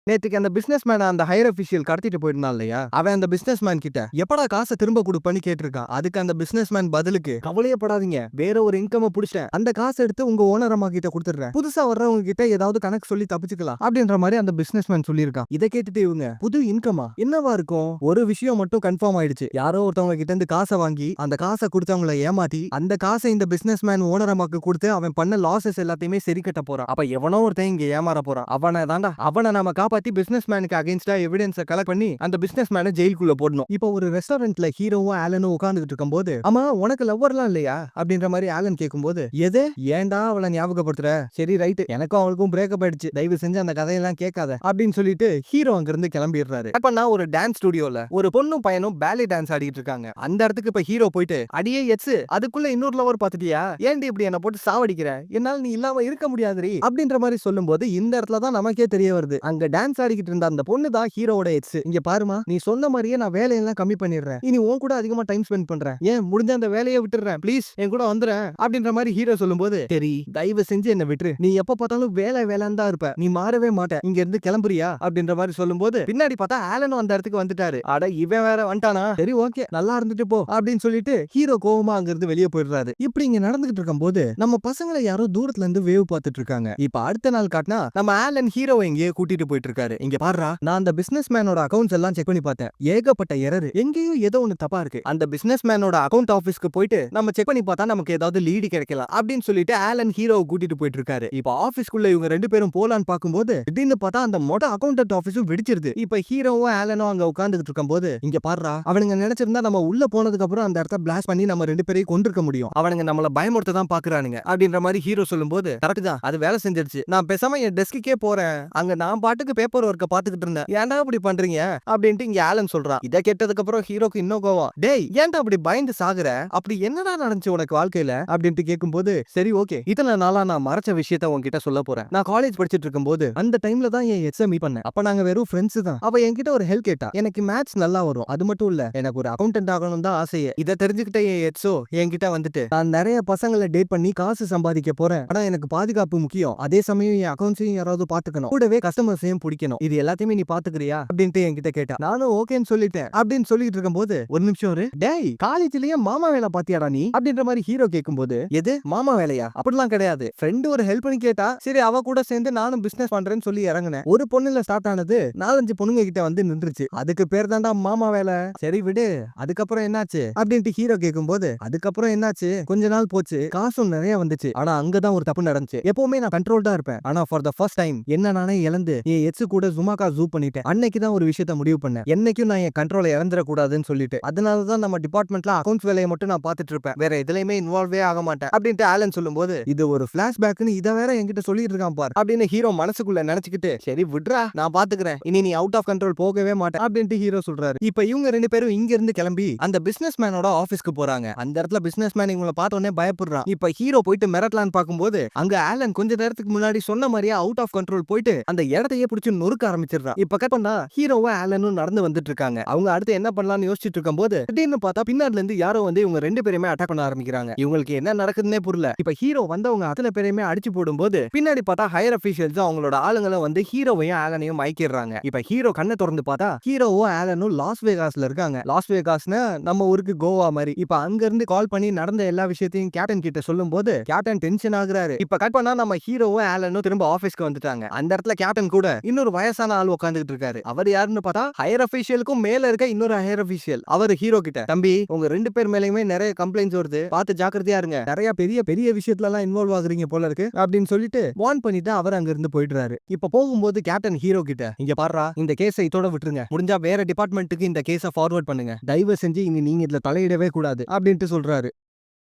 நேத்துக்கு அந்த பிசினஸ் மேன் அந்த ஹையர் அபிஷியல் கடத்திட்டு போயிருந்தான் இல்லையா, அவன் அந்த பிசினஸ் மேன் கிட்ட எப்படா காசை திரும்ப கொடுப்பன்னு கேட்டிருக்கான். அதுக்கு அந்த பிசினஸ் மேன் பதிலுக்கு, கவலையே படாதீங்க வேற ஒரு இன்கம் புடிச்சேன், அந்த காசை எடுத்து உங்க ஓனர் அம்மா கிட்ட கொடுத்துடுறேன், புதுசா வர்றவங்க கிட்ட ஏதாவது கணக்கு சொல்லி தப்பிச்சுக்கலாம் அப்படின்ற மாதிரி அந்த பிசினஸ் மேன் சொல்லியிருக்கான். இதை கேட்டுட்டு இவங்க, புது இன்கமா என்னவா இருக்கும், ஒரு விஷயம் மட்டும் கன்ஃபார்ம் ஆயிடுச்சு, யாரோ ஒருத்தவங்க கிட்ட இருந்து காசை வாங்கி அந்த காசை கொடுத்தவங்களை ஏமாத்தி அந்த காசை இந்த பிசினஸ் மேன் ஓனர் அம்மாக்கு கொடுத்து அவன் பண்ண லாசஸ் எல்லாத்தையுமே சரி கட்ட போறான். அப்ப எவனோ ஒருத்தன் இங்க ஏமாற போறான், அவனை தாண்டா, அவனை நம்ம பத்தி பிசினஸ் மேனுக்கு அகைன்ஸ்டா எவிடன்ஸை கலெக்ட் பண்ணி அந்த பிசினஸ் மேனை ஜெயிலுக்குள்ள போடணும். இப்போ ஒரு ரெஸ்டாரண்ட்ல ஹீரோவும் ஆலனும் உட்கார்ந்துட்டு இருக்கும்போது, ஆமா உனக்கு லவ்வர்லாம் இல்லையா அப்படின்ற மாதிரி ஆலன் கேட்கும்போது, எது ஏன்டா அவளை ஞாபகப்படுத்துற, சரி ரைட் எனக்கும் அவளுக்கும் பிரேக்கப் ஆயிடுச்சு, தயவு செஞ்சு அந்த கதையெல்லாம் கேட்காத அப்படின்னு சொல்லிட்டு ஹீரோ அங்க இருந்து கிளம்பிடுறாரு. அப்ப ஒரு டான்ஸ் ஸ்டுடியோல ஒரு பொண்ணும் பையனும் பேலே டான்ஸ் ஆடிட்டு இருக்காங்க. அந்த இடத்துக்கு இப்ப ஹீரோ போயிட்டு, அடியே எட்ஸ் அதுக்குள்ள இன்னொரு லவர் பாத்துட்டியா, ஏன்டி இப்படி என்ன போட்டு சாவடிக்கிற, என்னால நீ இல்லாம இருக்க முடியாதுரி அப்படின்ற மாதிரி சொல்லும்போது இந்த இடத்துல தான் நமக்கே தெரிய வருது, அங்க டான்ஸ் ஆடிக்கிட்டு இருந்த அந்த பொண்ணு தான் ஹீரோவோட எக்ஸ். இங்க பாருமா, நீ சொன்ன மாதிரியே நான் வேலையெல்லாம் கம்மி பண்ணிடுறேன், இனி உன் கூட அதிகமா டைம் ஸ்பெண்ட் பண்றேன், ஏன் முடிஞ்ச அந்த வேலையை விட்டுறேன், ப்ளீஸ் என் கூட வந்துறேன் அப்படின்ற மாதிரி ஹீரோ சொல்லும்போது, சரி தயவு செஞ்சு என்ன விட்டுரு, நீ எப்ப பார்த்தாலும் வேலை வேலைன்னு தான் இருப்ப, நீ மாறவே மாட்ட, இங்க இருந்து கிளம்புறியா அப்படின்ற மாதிரி சொல்லும்போது பின்னாடி பார்த்தா ஆலனும் அந்த இடத்துக்கு வந்துட்டாரு. அட இவன் வேற வந்துட்டானா, சரி ஓகே நல்லா இருந்துட்டு போ அப்படின்னு சொல்லிட்டு ஹீரோ கோவமா அங்க இருந்து வெளியே போயிடுறாரு. இப்படி இங்க நடந்துகிட்டு இருக்கும்போது நம்ம பசங்களை யாரோ தூரத்துல இருந்து வேவ் பார்த்துட்டு இருக்காங்க. இப்ப அடுத்த நாள் காட்டினா நம்ம ஆலன் ஹீரோ எங்கேயோ கூட்டிட்டு போயிட்டு இருக்காரு. இங்க பாருடா, நான் அந்த பிசினஸ் மேனோட அக்கவுண்ட்ஸ் எல்லாம் செக் பண்ணி பார்த்தேன், ஏகப்பட்ட எரர், எங்கேயும் ஏதோ ஒன்னு தப்பா இருக்கு, அந்த பிசினஸ் மேனோட அக்கவுண்ட் ஆபீஸ்க்கு போயிட்டு நம்ம செக் பண்ணி பார்த்தா நமக்கு ஏதாவது லீடு கிடைக்கலாம் அப்படின்னு சொல்லிட்டு ஆலன் ஹீரோவை கூட்டிட்டு போயிட்டு இருக்காரு. இப்ப ஆபீஸ்க்குள்ள இவங்க ரெண்டு பேரும் போலான்னு பாக்கும்போது திடீர்னு பார்த்தா அந்த மொட அக்கவுண்டன்ட் ஆபீஸும் வெடிச்சிருது. இப்ப ஹீரோவும் ஆலனும் அங்க உட்கார்ந்துட்டு இருக்கும்போது, இங்க பாருடா, அவனுங்க நினைச்சிருந்தா நம்ம உள்ள போனதுக்கு அப்புறம் அந்த இடத்த பிளாஸ்ட் பண்ணி நம்ம ரெண்டு பேரையும் கொண்டிருக்க முடியும், அவனுங்க நம்மள பயமுறுத்த தான் பாக்குறானுங்க அப்படின்ற மாதிரி ஹீரோ சொல்லும்போது, கரெக்ட் தான், அது வேலை செஞ்சிருச்சு, நான் பேசாம என் டெஸ்க்குக்கே போறேன், அங்க நான் பாட்டுக்கு பேப்பர் ஒர்க்க பாத்துக்கிட்டு இருந்தேன், ஏன்டா அப்படி பண்றீங்க அப்படின்ட்டு இங்க ஆலன் சொல்றான். இத கேட்டதுக்கு அப்புறம் ஹீரோக்கு இன்னும் கோவம், டேய் ஏன்டா அப்படி பயந்து சாகுற, அப்படி என்னடா நடந்துச்சு உனக்கு வாழ்க்கையில அப்படின்ட்டு கேட்கும்போது, சரி ஓகே இத்தனை நாளா நான் மறைச்ச விஷயத்த உன்கிட்ட சொல்ல போறேன், நான் காலேஜ் படிச்சிட்டு இருக்கும்போது அந்த டைம்ல தான் என் எக்ஸ மீட் பண்ணேன், அப்ப நாங்க வெறும் ஃப்ரெண்ட்ஸ் தான், அவ என்கிட்ட ஒரு ஹெல்ப் கேட்டா, எனக்கு மேத்ஸ் நல்லா வரும், அது மட்டும் இல்ல எனக்கு ஒரு அக்கவுண்டன்ட் ஆகணும் தான் ஆசையே, இத தெரிஞ்சுக்கிட்ட என் எக்ஸோ என்கிட்ட வந்துட்டு, நான் நிறைய பசங்களை டேட் பண்ணி காசு சம்பாதிக்க போறேன், ஆனா எனக்கு பாதுகாப்பு முக்கியம், அதே சமயம் என் அக்கவுண்ட்ஸையும் யாராவது பாத்துக்கணும், கூடவே கஸ்டமர்ஸையும் பிடிக்கணும், இது எல்லாத்தையுமே நீ பாத்துக்கிறியா அப்படின்ட்டு என்கிட்ட கேட்டா, நானும் ஓகேன்னு சொல்லிட்டேன் அப்படின்னு சொல்லிட்டு இருக்கும்போது, ஒரு நிமிஷம் இரு, டேய் காலேஜ்லயே மாமா வேலை பாத்தியாடா நீ அப்படின்ற மாதிரி ஹீரோ கேட்கும்போது, எது மாமா வேலையா, அப்படிலாம் கிடையாது, ஃப்ரெண்ட் ஒரு ஹெல்ப் பண்ணி கேட்டா சரி அவ கூட சேர்ந்து நானும் பிசினஸ் பண்றேன்னு சொல்லி இறங்குனேன், ஒரு பொண்ணுல ஸ்டார்ட் ஆனது 4-5 பொண்ணுங்க கிட்ட வந்து நின்றுச்சு, அதுக்கு பேர் தான்டா மாமா வேலை, சரி விடு அதுக்கப்புறம் என்னாச்சு அப்படின்ட்டு ஹீரோ கேட்கும்போது, அதுக்கப்புறம் என்னாச்சு, கொஞ்ச நாள் போச்சு, காசும் நிறைய வந்துச்சு, ஆனா அங்கதான் ஒரு தப்பு நடந்துச்சு, எப்பவுமே நான் கண்ட்ரோல்டா இருப்பேன், ஆனா ஃபார் த ஃபர்ஸ்ட் டைம் என்ன நானே இழந்து என் எக்ஸ் கூட சுமாக்கா ஜூ பண்ணிட்டேன், அன்னைக்கு தான் ஒரு விஷயத்தை முடிவு பண்ணேன், என்னைக்கும் நான் என் கண்ட்ரோலை இழந்துட கூடாதுன்னு சொல்லிட்டு, அதனாலதான் நம்ம டிபார்ட்மெண்ட்ல அக்கவுண்ட்ஸ் வேலையை மட்டும் நான் பார்த்துட்டு இருப்பேன், வேற எதுலயுமே இன்வால்வே ஆக மாட்டேன் அப்படின்ட்டு ஆலன் சொல்லும்போது, இது ஒரு பிளாஷ்பேக்னு இத வேற என்கிட்ட சொல்லிட்டு இருக்கான் பார் அப்படின்னு ஹீரோ மனசுக்குள்ள நினைச்சுக்கிட்டு, சரி விட்றா நான் பாத்துக்கிறேன், இனி நீ அவுட் ஆஃப் கண்ட்ரோல் போகவே மாட்டேன் அப்படின்ட்டு ஹீரோ சொல்றாரு. இப்ப இவங்க ரெண்டு பேரும் இங்க இருந்து கிளம்பி அந்த பிசினஸ் மேனோட ஆபீஸ்க்கு போறாங்க. அந்த இடத்துல பிசினஸ் மேன் இவங்களை பார்த்த உடனே பயப்படுறான். இப்ப ஹீரோ போயிட்டு மிரட்டலான்னு பாக்கும்போது அங்க ஆலன் கொஞ்ச நேரத்துக்கு முன்னாடி சொன்ன மாதிரியே அவுட் ஆஃப் கண்ட்ரோல் போயிட்டு அந்த இடத்தையே பிடிச்சு நொறுக்க ஆரம்பிச்சிடுறான். இப்ப கட் பண்ணா ஹீரோவும் ஆலனும் நடந்து வந்துட்டு இருக்காங்க. அவங்க அடுத்து என்ன பண்ணலாம்னு யோசிச்சுட்டு இருக்கும்போது திடீர்னு பார்த்தா பின்னாடில இருந்து யாரோ வந்து இவங்க ரெண்டு பேருமே அட்டாக் பண்ண ஆரம்பிக்கிறாங்க. இவங்களுக்கு என்ன நடக்குதுன்னே புரியல. இப்ப ஹீரோ வந்தவங்க அத்தனை பேரையுமே அடிச்சு போடும்போது பின்னாடி பார்த்தா ஹையர் அபிஷியல்ஸ் அவங்களோட ஆளுங்களும் வந்து ஹீரோவையும் ஆலனையும் மயக்கிடுறாங்க. இப்ப ஹீரோ கண்ணை திறந்து பார்த்தா ஹீரோவும் ஆலனும் லாஸ் வேகாஸ்ல இருக்காங்க. லாஸ் வேகாஸ்னா நம்ம ஊருக்கு கோவா மாதிரி. இப்ப அங்க இருந்து கால் பண்ணி நடந்த எல்லா விஷயத்தையும் கேப்டன் கிட்ட சொல்லும் போது கேப்டன் டென்ஷன் ஆகுறாரு. இப்ப கட் பண்ணா நம்ம ஹீரோவும் ஆலனும் திரும்ப ஆபீஸ்க்கு வந்துட்டாங்க. அந்த இடத்துல கேப்டன் கூட இன்னொரு வயசான ஆள் உட்கார்ந்துட்டு இருக்காரு. அவர் யாருன்னு பார்த்தா ஹையர் அபிஷியலுக்கும் மேல இருக்க இன்னொரு ஹையர் அபிஷியல். அவர் ஹீரோ கிட்ட, தம்பி உங்க ரெண்டு பேர் மேலயுமே நிறைய கம்ப்ளைண்ட்ஸ் வருது, பார்த்து ஜாக்கிரதையா இருங்க, நிறைய பெரிய பெரிய விஷயத்துல எல்லாம் இன்வால்வ் ஆகுறீங்க போல இருக்கு அப்படின்னு சொல்லிட்டு வார்ன் பண்ணிட்டு அவர் அங்க இருந்து போயிடுறாரு. இப்ப போகும்போது கேப்டன் ஹீரோ கிட்ட, இங்க பாருடா இந்த கேஸை இதோட விட்டுருங்க, முடிஞ்சா வேற டிபார்ட்மெண்ட்டுக்கு இந்த கேஸை ஃபார்வர்ட் பண்ணுங்க, தயவு செஞ்சு இனி நீங்க இதுல தலையிடவே கூடாது அப்படின்ட்டு சொல்றாரு.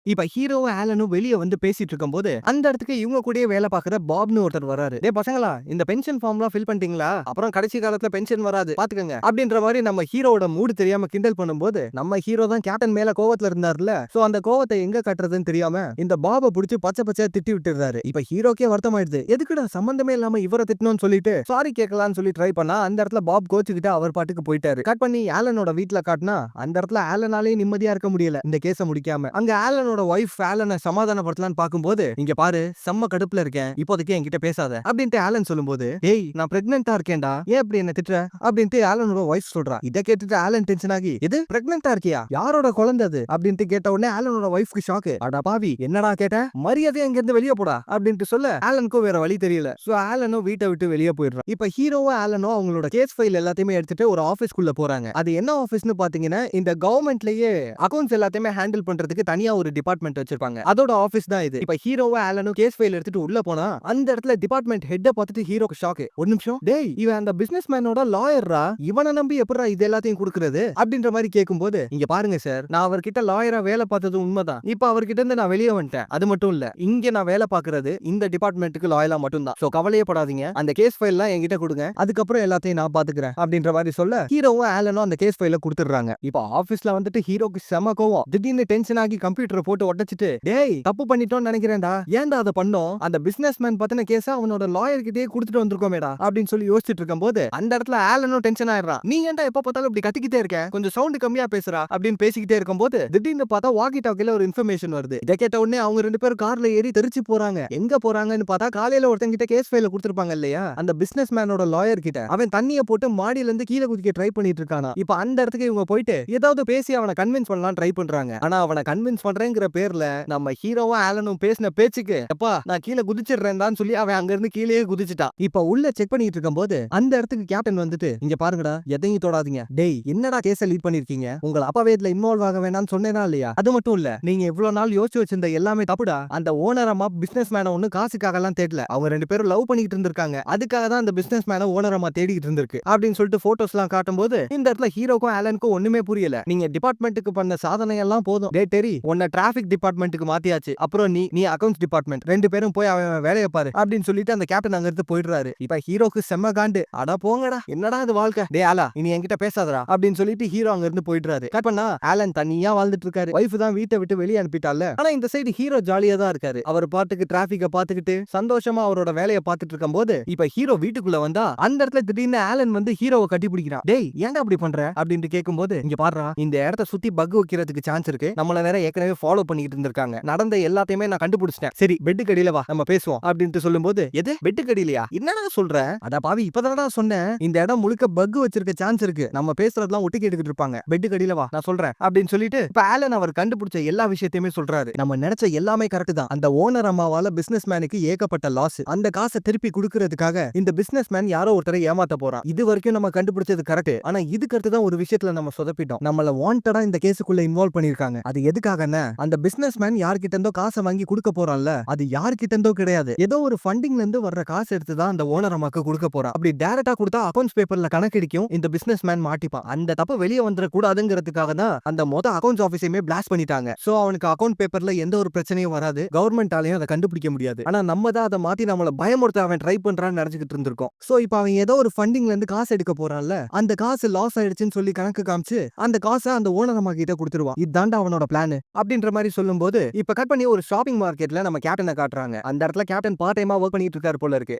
இப்ப ஹீரோவும் ஆலனும் வெளியே வந்து பேசிட்டு இருக்கும்போது அந்த இடத்துக்கு இவங்க கூடயே வேலை பார்க்குற பாப்னு ஒருத்தர் வராரு. டே பசங்களா, இந்த பென்ஷன் ஃபார்ம்லாம் ஃபில் பண்ணிட்டீங்களா, அப்புறம் கடைசி காலத்துல பென்ஷன் வராது பாத்துக்கங்க அப்படின்ற மாதிரி நம்ம ஹீரோட மூடு தெரியாம கிண்டல் பண்ணும்போது நம்ம ஹீரோ தான் கேப்டன் மேல கோவத்துல இருந்தாருல, சோ அந்த கோவத்தை எங்க கட்டுறதுன்னு தெரியாம இந்த பாபை புடிச்சு பச்சை பச்சையா திட்டி விட்டுறாரு. இப்ப ஹீரோக்கே வருத்தமாயிடுது, எதுக்குடா சம்பந்தமே இல்லாம இவரை திட்டணும்னு சொல்லிட்டு சாரி கேட்கலாம்னு சொல்லி ட்ரை பண்ணா அந்த இடத்துல பாப் கோச்சுக்கிட்டு அவர் பாட்டுக்கு போயிட்டாரு. கட் பண்ணி ஆலனோட வீட்டுல காட்டினா அந்த இடத்துல ஆலனாலே நிம்மதியா இருக்க முடியல இந்த கேஸை முடிக்காம. அங்க ஆலனோட வைஃப் ஆலனை சமாதானப்படுத்தலான்னு பாக்கும்போது, இங்க பாரு செம்ம கடுப்புல இருக்கேன், இப்போதைக்கு என்கிட்ட பேசாத அப்படின்ட்டு ஆலன் சொல்லும்போது, ஏய் நான் பிரெக்னென்ட்டா இருக்கேன்டா, ஏன் அப்படி என்ன திட்டுற அப்படின்ட்டு ஆலனோட வைஃப் சொல்றா. இத கேட்டுட்டு ஆலன் டென்ஷன் ஆகி, எது பிரெக்னென்ட்டா இருக்கியா, யாரோட குழந்தை அது அப்படின்ட்டு கேட்ட உடனே ஆலனோட வைஃப்க்கு ஷாக்கு. அட பாவி என்னடா கேட்ட, மரியாதையா இங்க இருந்து வெளியே போடா அப்படின்ட்டு சொல்ல ஆலனுக்கும் வேற வழி தெரியல. சோ ஆலனும் வீட்டை விட்டு வெளியே போயிடுறான். இப்ப ஹீரோவும் ஆலனும் அவங்களோட கேஸ் ஃபைல் எல்லாத்தையுமே எடுத்துட்டு ஒரு ஆபீஸ்க்குள்ள போறாங்க. அது என்ன ஆபீஸ்னு பாத்தீங்கன்னா இந்த கவர்மெண்ட்லயே அக்கவுண்ட்ஸ் எல்லாத்தையுமே ஹேண்டில் பண்றதுக்கு தனியா ஒரு டிபார்ட்மெண்ட் வச்சிருப்பாங்க, அதோட ஆபீஸ் தான் இது. இப்ப ஹீரோவும் ஆலனும் கேஸ் ஃபைல் எடுத்துட்டு உள்ள போனா அந்த இடத்துல டிபார்ட்மெண்ட் ஹெட்ட பார்த்துட்டு ஹீரோக்கு ஷாக். ஒரு நிமிஷம், டேய் இவன் அந்த பிசினஸ் மேனோட லாயர்ரா, இவனை நம்பி எப்படிடா இது எல்லாத்தையும் கொடுக்கறது அப்படின்ற மாதிரி கேட்கும்போது, இங்க பாருங்க சார், நான் அவர்கிட்ட லாயரா வேலை பார்த்தது உண்மைதான், இப்ப அவர்கிட்ட இருந்து நான் வெளியே வந்துட்டேன், அது மட்டும் இல்ல இங்க நான் வேலை பார்க்கறது இந்த டிபார்ட்மெண்ட்டுக்கு லாயலா மட்டும் தான், சோ கவலையே படாதீங்க, அந்த கேஸ் ஃபைல் எல்லாம் என்கிட்ட கொடுங்க, அதுக்கப்புறம் எல்லாத்தையும் நான் பாத்துக்கிறேன் அப்படின்ற மாதிரி சொல்ல ஹீரோவும் ஆலனும் அந்த கேஸ் ஃபைல கொடுத்துறாங்க. இப்ப ஆபீஸ்ல வந்துட்டு ஹீரோக்கு செம கோவம், திடீர்னு டென்ஷன் ஆகி கம்ப்யூட்டர் போட்டு உடைச்சிட்டு, டேய் தப்பு பண்ணிட்டோம்னு நினைக்கிறேன்டா, ஏன்டா அதை பண்ணோம், அந்த பிசினஸ் மேன் பத்தின கேஸ அவனோட லாயர் கிட்டே கொடுத்துட்டு வந்திருக்கோமேடா அப்படின்னு சொல்லி யோசிச்சுட்டு இருக்கும்போது அந்த இடத்துல ஆலனும் டென்ஷன் ஆயிடுறான். நீ ஏன்டா எப்ப பார்த்தாலும் இப்படி கத்திக்கிட்டே இருக்க, கொஞ்சம் சவுண்ட் கம்மியா பேசுறா அப்படின்னு பேசிக்கிட்டே இருக்கும்போது திடீர்னு பார்த்தா வாக்கி டாக்கில ஒரு இன்ஃபர்மேஷன் வருது. இதை கேட்ட உடனே அவங்க 2 பேரும் கார்ல ஏறி தெரிச்சு போறாங்க. எங்க போறாங்கன்னு பார்த்தா காலையில ஒருத்தங்க கிட்ட கேஸ் ஃபைல கொடுத்திருப்பாங்க இல்லையா, அந்த பிசினஸ் மேனோட லாயர் கிட்ட. அவன் தண்ணியை போட்டு மாடியில இருந்து கீழே குதிக்க ட்ரை பண்ணிட்டு இருக்கானா. இப்ப அந்த இடத்துக்கு இவங்க போயிட்டு ஏதாவது பேசி அவனை கன்வின்ஸ் பண்ணலாம் ட்ரை பண்றாங்க. ஆனா அவனை கன்வின்ஸ் பண்றேங்கிற பேர்ல நம்ம ஹீரோவும் ஆலனும் பேசின பேச்சுக்கு எப்பா நான் கீழே குதிச்சிடுறேன் தான் சொல்லி அவன் அங்க இருந்து கீழே குதிச்சிட்டான். இப்ப உள்ள செக் பண்ணிட்டு இருக்கும்போது அந்த இடத்துக்கு கேப்டன் வந்துட்டு, இங்க பாருங்கடா எதையும் தொடாதீங்க, டேய் என்னடா கேஸ லீட் பண்ணிருக்கீங்க, உங்களை அப்பவே இதுல இன்வால்வ் ஆக வேணாம்னு சொன்னேனா இல்லையா, அது மட்டும் இல்ல நீங்க இவ்வளவு நாள் யோசிச்சு வச்சிருந்த எல்லாமே தப்புடா. அந்த ஓனர் அம்மா பிசினஸ் மேன ஒண்ணு காசுக்காக எல்லாம் தேடல, அவங்க 2 பேரும் லவ் பண்ணிட்டு இருந்திருக்காங்க, அதுக்காக தான் அந்த பிசினஸ் மேன ஓனர் அம்மா தேடிட்டு இருந்திருக்கு அப்படின்னு சொல்லிட்டு போட்டோஸ் எல்லாம் காட்டும்போது இந்த இடத்துல ஹீரோக்கும் ஆலனுக்கும் ஒண்ணுமே புரியல. நீங்க டிபார்ட்மெண்ட்டுக்கு பண்ண சாதனை எல்லாம் போதும், டே டெரி உன்னை டிராபிக் டிபார்ட்மெண்ட்டுக்கு மாத்தியாச்சு, அப்புறம் நீ நீ அக்கவுண்ட்ஸ் டிபார்ட்மெண்ட், 2 பேரும் போய் அவன் வேலையை பாரு அப்படின்னு சொல்லிட்டு அந்த கேப்டன் அங்க இருந்து போயிடுறாரு. இப்ப ஹீரோக்கு செம்ம காண்டு, அட போங்கடா என்னடா இது வாழ்க்கை, டே ஆலா இனி என்கிட்ட பேசாதடா அப்படின்னு சொல்லிட்டு ஹீரோ அங்க இருந்து போயிடுறாரு. கட் பண்ணா ஆலன் தனியா வாழ்ந்துட்டு இருக்காரு. வைஃப் தான் வீட்டை விட்டு வெளியே அனுப்பிட்டால. ஆனா இந்த சைடு ஹீரோ ஜாலியா தான் இருக்காரு. அவர் பாட்டுக்கு டிராபிக்க பாத்துக்கிட்டு சந்தோஷமா அவரோட வேலையை பார்த்துட்டு இருக்கும்போது இப்ப ஹீரோ வீட்டுக்குள்ள வந்தா அந்த இடத்துல திடீர்னு ஆலன் வந்து ஹீரோவை கட்டி பிடிக்கிறான். டேய் ஏன்டா அப்படி பண்ற அப்படின்னு கேட்கும்போது, இங்க பாருடா இந்த இடத்த சுத்தி பக் வைக்கிறதுக்கு சான்ஸ் இருக்கு, நம்மள வேற ஏற்கனவே ஃபாலோ பண்ணிட்டு இருந்திருக்காங்க, நடந்த எல்லாத்தையுமே நான் கண்டுபிடிச்சிட்டேன், சரி பெட்டு கடியில வா நம்ம பேசுவோம் அப்படின்ட்டு சொல்லும்போது, எது பெட்டு கடியிலையா, என்னடா சொல்ற, அட பாவி இப்பதானடா சொன்னேன் இந்த இடம் முழுக்க பக் வச்சிருக்க சான்ஸ் இருக்கு, நம்ம பேசுறதெல்லாம் ஒட்டி கேட்டுக்கிட்டு இருப்பாங்க, பெட்டு கடியில வா நான் சொல்றேன் அப்படின்னு சொல்லிட்டு இப்ப ஆலன் அவர் கண்டுபிடிச்ச எல்லா விஷயத்தையுமே சொல்றாரு. நம்ம நினைச்ச எல்லாமே கரெக்ட் தான், அந்த ஓனர் அம்மாவால பிசினஸ் மேனுக்கு ஏகப்பட்ட லாஸ், அந்த காசை திருப்பி கொடுக்கறதுக்காக இந்த பிசினஸ் மேன் யாரோ ஒருத்தரை ஏமாத்த போறான், இது வரைக்கும் நம்ம கண்டுபிடிச்சது கரெக்ட். ஆனா இதுக்கு அடுத்து தான் ஒரு விஷயத்துல நம்ம சொதப்பிட்டோம், நம்மள வாண்டடா இந்த கேஸுக்குள்ள இன்வால்வ் பண்ணிருக்காங்க, அது எதுக்காகன்னா அந்த பிசினஸ் மேன் யார்கிட்ட இருந்தோ காசை வாங்கி கொடுக்க போறான்ல, அது யார்கிட்ட இருந்தோ கிடையாது, ஏதோ ஒரு ஃபண்டிங்ல இருந்து வர்ற காசு எடுத்து தான் அந்த ஓனர் அம்மாக்கு கொடுக்க போறான், அப்படி டைரக்டா கொடுத்தா அக்கவுண்ட்ஸ் பேப்பர்ல கணக்கெடுக்கும் இந்த பிசினஸ் மேன் மாட்டிப்பான், அந்த தப்பு வெளியே வந்துட கூடாதுங்கிறதுக்காக தான் அந்த மொத அக்கவுண்ட்ஸ் ஆபீஸையுமே பிளாஸ்ட் பண்ணிட்டாங்க. சோ அவனுக்கு அக்கவுண்ட் பேப்பர்ல எந்த ஒரு பிரச்சனையும் வராது, கவர்மெண்டாலையும் அதை கண்டுபிடிக்க முடியாது, ஆனா நம்ம தான் அதை மாத்தி நம்மள பயமுறுத்த அவன் ட்ரை பண்றான்னு நினைச்சிட்டு இருந்திருக்கோம். சோ இப்ப அவன் ஏதோ ஒரு ஃபண்டிங்ல இருந்து காசு எடுக்க போறான்ல, அந்த காசு லாஸ் ஆயிடுச்சுன்னு சொல்லி கணக்கு காமிச்சு அந்த காசை அந்த ஓனர் அம்மா கிட்ட கொடுத்துருவான், இதாண்டா அவனோட பிளான் அப்படின்ற மாதிரி சொல்லும்போது இப்ப கட் பண்ணி ஒரு ஷாப்பிங் மார்க்கெட்ல நம்ம கேப்டனை காட்டுறாங்க. அந்த இடத்துல கேப்டன் பார்ட் டைமா ஒர்க் பண்ணிட்டு இருக்காரு போல இருக்கு.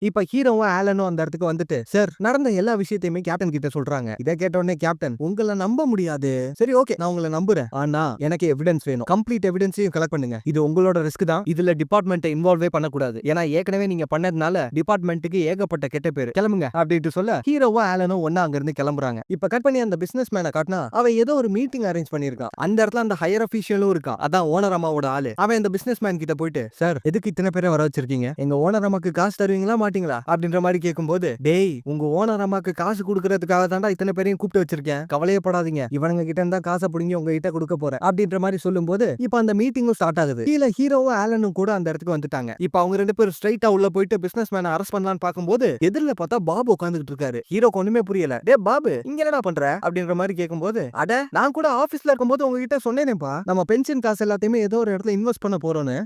இப்ப ஹீரோவும் ஆலனும் அந்த இடத்துக்கு வந்துட்டு சார் நடந்த எல்லா விஷயத்தையுமே கேப்டன் கிட்ட சொல்றாங்க. இதை கேட்ட உடனே கேப்டன் உங்களை நம்ப முடியாது, சரி ஓகே நான் உங்களை நம்புறேன், ஆனா எனக்கு எவிடன்ஸ் வேணும், கம்ப்ளீட் எவிடன்ஸையும் கலெக்ட் பண்ணுங்க, இது உங்களோட ரிஸ்க் தான், இதுல டிபார்ட்மெண்ட் இன்வால்வே பண்ணக்கூடாது, ஏன்னா ஏற்கனவே நீங்க பண்ணதுனால டிபார்ட்மெண்ட்டுக்கு ஏகப்பட்ட கெட்ட பேரு, கிளம்புங்க அப்படின்ட்டு சொல்ல ஹீரோவும் ஆலனும் ஒன்னா அங்க இருந்து கிளம்புறாங்க. இப்ப கட் பண்ணி அந்த பிசினஸ் மேனை காட்டினா அவன் ஏதோ ஒரு மீட்டிங் அரேஞ்ச் பண்ணிருக்கான், அந்த இடத்துல அந்த ஹையர் அபிஷியலும் இருக்கான், அதான் ஓனர் அம்மாவோட ஆளு. அவன் இந்த பிசினஸ் மேன் கிட்ட போயிட்டு சார் எதுக்கு இத்தனை பேரை வர வச்சிருக்கீங்க, எங்க ஓனர் அம்மாக்கு காசு தருவீங்களா மாட்டீங்களா அப்படின்ற மாதிரி கேட்கும்போது, டேய் உங்க ஓனர் அம்மாக்கு காசு கொடுக்கறதுக்காக தான்டா இத்தனை பேரையும் கூப்பிட்டு வச்சிருக்கேன், கவலையப்படாதீங்க, இவனுங்க கிட்ட இருந்தா காசை புடிங்கி உங்க கிட்ட கொடுக்க போறேன் அப்படின்ற மாதிரி சொல்லும்போது இப்ப அந்த மீட்டிங்கும் ஸ்டார்ட் ஆகுது. கீழ ஹீரோவும் ஆலனும் கூட அந்த இடத்துக்கு வந்துட்டாங்க. இப்ப அவங்க 2 பேரும் ஸ்ட்ரைட்டா உள்ள போயிட்டு பிசினஸ் மேனை அரெஸ்ட் பண்ணலாம்னு பாக்கும்போது எதிரில பார்த்தா பாபு உட்கார்ந்துட்டு இருக்காரு. ஹீரோக்கு ஒண்ணுமே புரியல, டே பாபு இங்க என்னடா பண்ற அப்படின்ற மாதிரி கேட்கும்போது, அட நான் கூட ஆபீஸ்ல இருக்கும்போது உங்ககிட்ட சொன்னேனேப்பா நம்ம பென்ஷன் காசு எல்லாத்தையுமே ஏதோ ஒரு இடத்துல இன்வெஸ்ட் பண்ண போறோம்னு,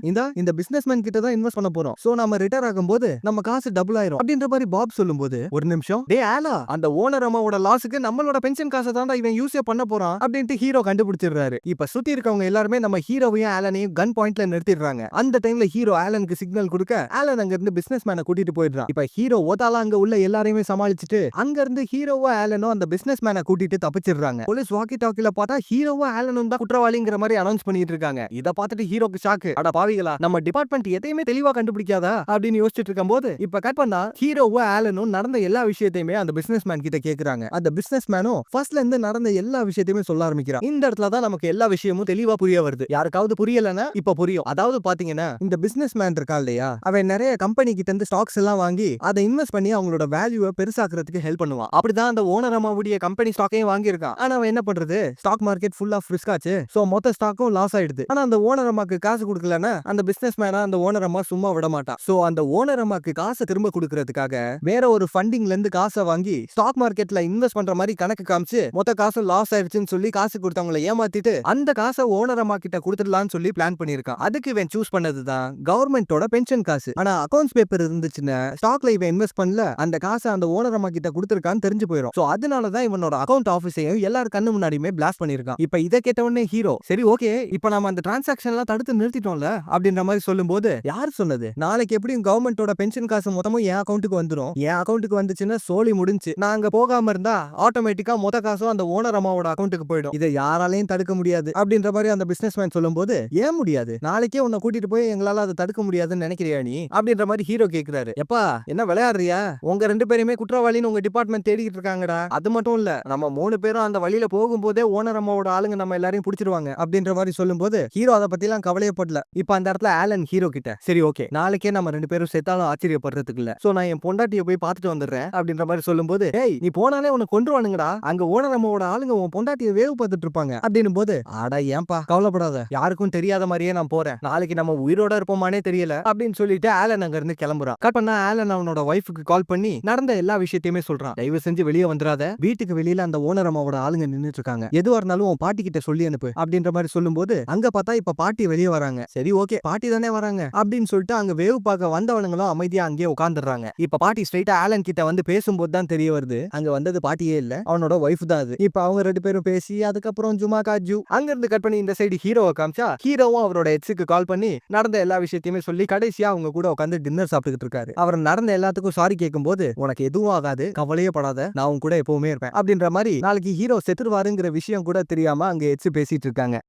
இந்த பிசினஸ் மேன் கிட்ட தான் இன்வெஸ்ட் பண்ண போறோம், சோ நம்ம ரிட்டையர் ஆகும்போது நம்ம காசு டபுள் ஆயிரும் அப்படின்ற மாதிரி பாப் சொல்லும்போது, ஒரு நிமிஷம் டே ஆலா அந்த ஓனர் அம்மாவோட லாஸ்க்கு நம்மளோட பென்ஷன் காசை தான்டா இவன் யூஸே பண்ண போறான் அப்படின்ட்டு ஹீரோ கண்டுபிடிச்சிடுறாரு. இப்ப சுத்தி இருக்கவங்க எல்லாருமே நம்ம ஹீரோவையும் ஆலனையும் கன் பாயிண்ட்ல நிறுத்திடுறாங்க. அந்த டைம்ல ஹீரோ ஆலனுக்கு சிக்னல் கொடுக்க ஆலன் அங்க இருந்து பிசினஸ் மேனை கூட்டிட்டு போயிடுறான். இப்ப ஹீரோ ஓதால அங்க உள்ள எல்லாரையுமே சமாளிச்சுட்டு அங்க இருந்து ஹீரோவோ ஆலனோ அந்த பிசினஸ் மேனை கூட்டிட்டு தப்பிச்சிடுறாங்க. போலீஸ் வாக்கி டாக்கில பார்த்தா ஹீரோவோ ஆலனும் தான் குற்றவாளிங்கிற மாதிரி அனௌன்ஸ் பண்ணிட்டு இருக்காங்க. இத பார்த்துட்டு ஹீரோக்கு ஷாக்கு, அட பாவிகளா நம்ம டிபார்ட்மெண்ட் எதையுமே தெளிவா கண்டுபிடிக்காதா அப்படின்னு யோசிச்சுட்டு இருக்கும்போது இப்ப கட் பண்ணா ஹீரோவோ ஆலனும் நடந்த எல்லா விஷயத்தையுமே அந்த பிசினஸ் மேன் கிட்ட கேக்குறாங்க. அந்த பிசினஸ் மேனும் ஃபர்ஸ்ட்ல இருந்து நடந்த எல்லா விஷயத்தையுமே சொல்ல ஆரம்பிக்கிறான். இந்த இடத்துல தான் நமக்கு எல்லா விஷயமும் தெளிவா புரிய வருது. யாருக்காவது புரியலன்னா இப்ப புரியும். அதாவது பாத்தீங்கன்னா இந்த பிசினஸ் மேன் இருக்கான் இல்லையா, அவன் நிறைய கம்பெனி கிட்ட இருந்து ஸ்டாக்ஸ் எல்லாம் வாங்கி அதை இன்வெஸ்ட் பண்ணி அவங்களோட வேல்யூவை பெருசாக்குறதுக்கு ஹெல்ப் பண்ணுவான். அப்படிதான் அந்த ஓனர் அம்மாவுடைய கம்பெனி ஸ்டாக்கையும் வாங்கி இருக்கான். ஆனா அவன் என்ன பண்றது, stock market full of risk ஆச்சு, சோ மொத்த ஸ்டாக்கும் லாஸ் ஆயிடுது. ஆனா அந்த ஓனர் அம்மாக்கு காசு கொடுக்கலன்னா அந்த பிசினஸ் மேனா அந்த ஓனர் அம்மா சும்மா விட மாட்டான். சோ அந்த ஓனர் அம்மாக்கு காசை திரும்ப கொடுக்கறதுக்காக வேற ஒரு ஃபண்டிங்ல இருந்து காசை வாங்கி ஸ்டாக் மார்க்கெட்ல இன்வெஸ்ட் பண்ற மாதிரி கணக்கு காமிச்சு மொத்த காசு லாஸ் ஆயிடுச்சுன்னு சொல்லி காசு கொடுத்தவங்களை ஏமாத்திட்டு அந்த காசை ஓனர் அம்மா கிட்ட கொடுத்துடலாம்னு சொல்லி பிளான் பண்ணிருக்கான். அதுக்கு இவன் சூஸ் பண்ணதுதான் கவர்மெண்டோட பென்ஷன் காசு. ஆனா அக்கவுண்ட்ஸ் பேப்பர் இருந்துச்சுன்னா ஸ்டாக்ல இவன் இன்வெஸ்ட் பண்ணல, அந்த காசை அந்த ஓனர் அம்மா கிட்ட கொடுத்திருக்கான்னு தெரிஞ்சு போயிடும். சோ அதனாலதான் இவனோட அக்கவுண்ட் ஆபீஸையும் எல்லாரும் கண்ணு முன்னாடியுமே பிளாஸ்ட் பண்ணிருக்கான். இப்ப இதை கேட்ட உடனே ஹீரோ சரி ஓகே இப்ப நம்ம அந்த டிரான்சாக்ஷன் எல்லாம் தடுத்து நிறுத்திட்டோம்ல அப்படின்ற மாதிரி சொல்லும்போது யார் சொன்னது, நாளைக்கு எப்படியும் கவர்மெண்டோட பென்ஷன் காசு மொத்தமும் என் அக்கவுண்ட்டுக்கு வந்துரும், என் அக்கவுண்ட்டுக்கு வந்துச்சுன்னா சோலி முடிஞ்சு, நான் அங்க போகாம இருந்தா ஆட்டோமேட்டிக்கா மொத்த காசும் அந்த ஓனர் அம்மாவோட அக்கவுண்ட்டுக்கு போயிடும், இதை யாராலையும் தடுக்க முடியாது அப்படின்ற மாதிரி அந்த பிசினஸ் மேன் சொல்லும்போது ஏன் முடியாது, நாளைக்கே உன்னை கூட்டிட்டு போய் எங்களால அதை தடுக்க முடியாதுன்னு நினைக்கிறியா நீ அப்படின்ற மாதிரி ஹீரோ கேக்குறாரு. எப்பா என்ன விளையாடுறியா, உங்க 2 பேருமே குற்றவாளின்னு உங்க டிபார்ட்மெண்ட் தேடிட்டு இருக்காங்கடா, அது மட்டும் இல்ல நம்ம 3 பேரும் அந்த வழியில போகும்போதே ஓனர் அம்மாவோட ஆளுங்க நம்ம எல்லாரையும் புடிச்சிருவாங்க அப்படின்ற மாதிரி சொல்லும்போது ஹீரோ அதை பத்தி எல்லாம் கவலையப்படல. இப்ப அந்த இடத்துல ஆலன் ஹீரோ கிட்ட சரி ஓகே நாளைக்கே நம்ம 2 பேரும் செத்தாலும் ஆச்சரியப்படுறதுக்கு இல்ல, சோ நான் என் பொண்டாட்டியை போய் பார்த்துட்டு வந்துடுறேன் அப்படின்ற மாதிரி சொல்லும்போது ஏய் நீ போனாலே உன்னை கொன்றுவானுங்கடா, அங்க ஓனர் அம்மாவோட ஆளுங்க உன் பொண்டாட்டியை வேவு பார்த்துட்டு இருப்பாங்க அப்படின்னு போது ஆடா ஏன்பா கவலைப்படாத, யாருக்கும் தெரியாத மாதிரியே நான் போறேன், நாளைக்கு நம்ம உயிரோட இருப்போமானே தெரியல அப்படின்னு சொல்லிட்டு ஆலன் அங்க இருந்து கிளம்புறான். கட் பண்ணா ஆலன் அவனோட வைஃபுக்கு கால் பண்ணி நடந்த எல்லா விஷயத்தையுமே சொல்றான். தயவு செஞ்சு வெளியே வந்துடாத, வீட்டுக்கு வெளியில அந்த ஓனர் அம்மாவோட ஆளுங்க நின்னுட்டு இருக்காங்க, எதுவா இருந்தாலும் உன் பாட்டி கிட்ட சொல்லி அனுப்பு அப்படின்ற மாதிரி சொல்லும்போது அங்க பார்த்தா இப்ப பாட்டி வெளியே வராங்க. சரி ஓகே பாட்டி தானே வராங்க அப்படின்னு சொல்லிட்டு அங்க வேவு பார்க்க வந்தவனுங்களும் அமைதியா அங்கேயே உட்கார்ந்துடுறாங்க. இப்ப பாட்டி ஸ்ட்ரைட்டா ஆலன் கிட்ட வந்து பேசும்போது தான் தெரிய வருது அங்க வந்தது பாட்டியே இல்ல, அவனோட வைஃப் தான் அது. இப்ப அவங்க 2 பேரும் பேசி அதுக்கப்புறம் ஜுமா காஜு அங்க இருந்து கட் பண்ணி இந்த சைடு ஹீரோவை காமிச்சா ஹீரோவும் அவரோட எக்ஸுக்கு கால் பண்ணி நடந்த எல்லா விஷயத்தையுமே சொல்லி கடைசியா அவங்க கூட உட்காந்து டின்னர் சாப்பிட்டுக்கிட்டு இருக்காரு. அவர் நடந்த எல்லாத்துக்கும் சாரி கேட்கும்போது உனக்கு எதுவும் ஆகாது கவலையே படாத, நான் உன் கூட எப்பவுமே இருப்பேன் அப்படின்ற மாதிரி நாளைக்கு ஹீரோ செத்துருவாருங்கிற விஷயம் கூட தெரியாம அங்க எச்சு பேசிட்டு இருக்காங்க.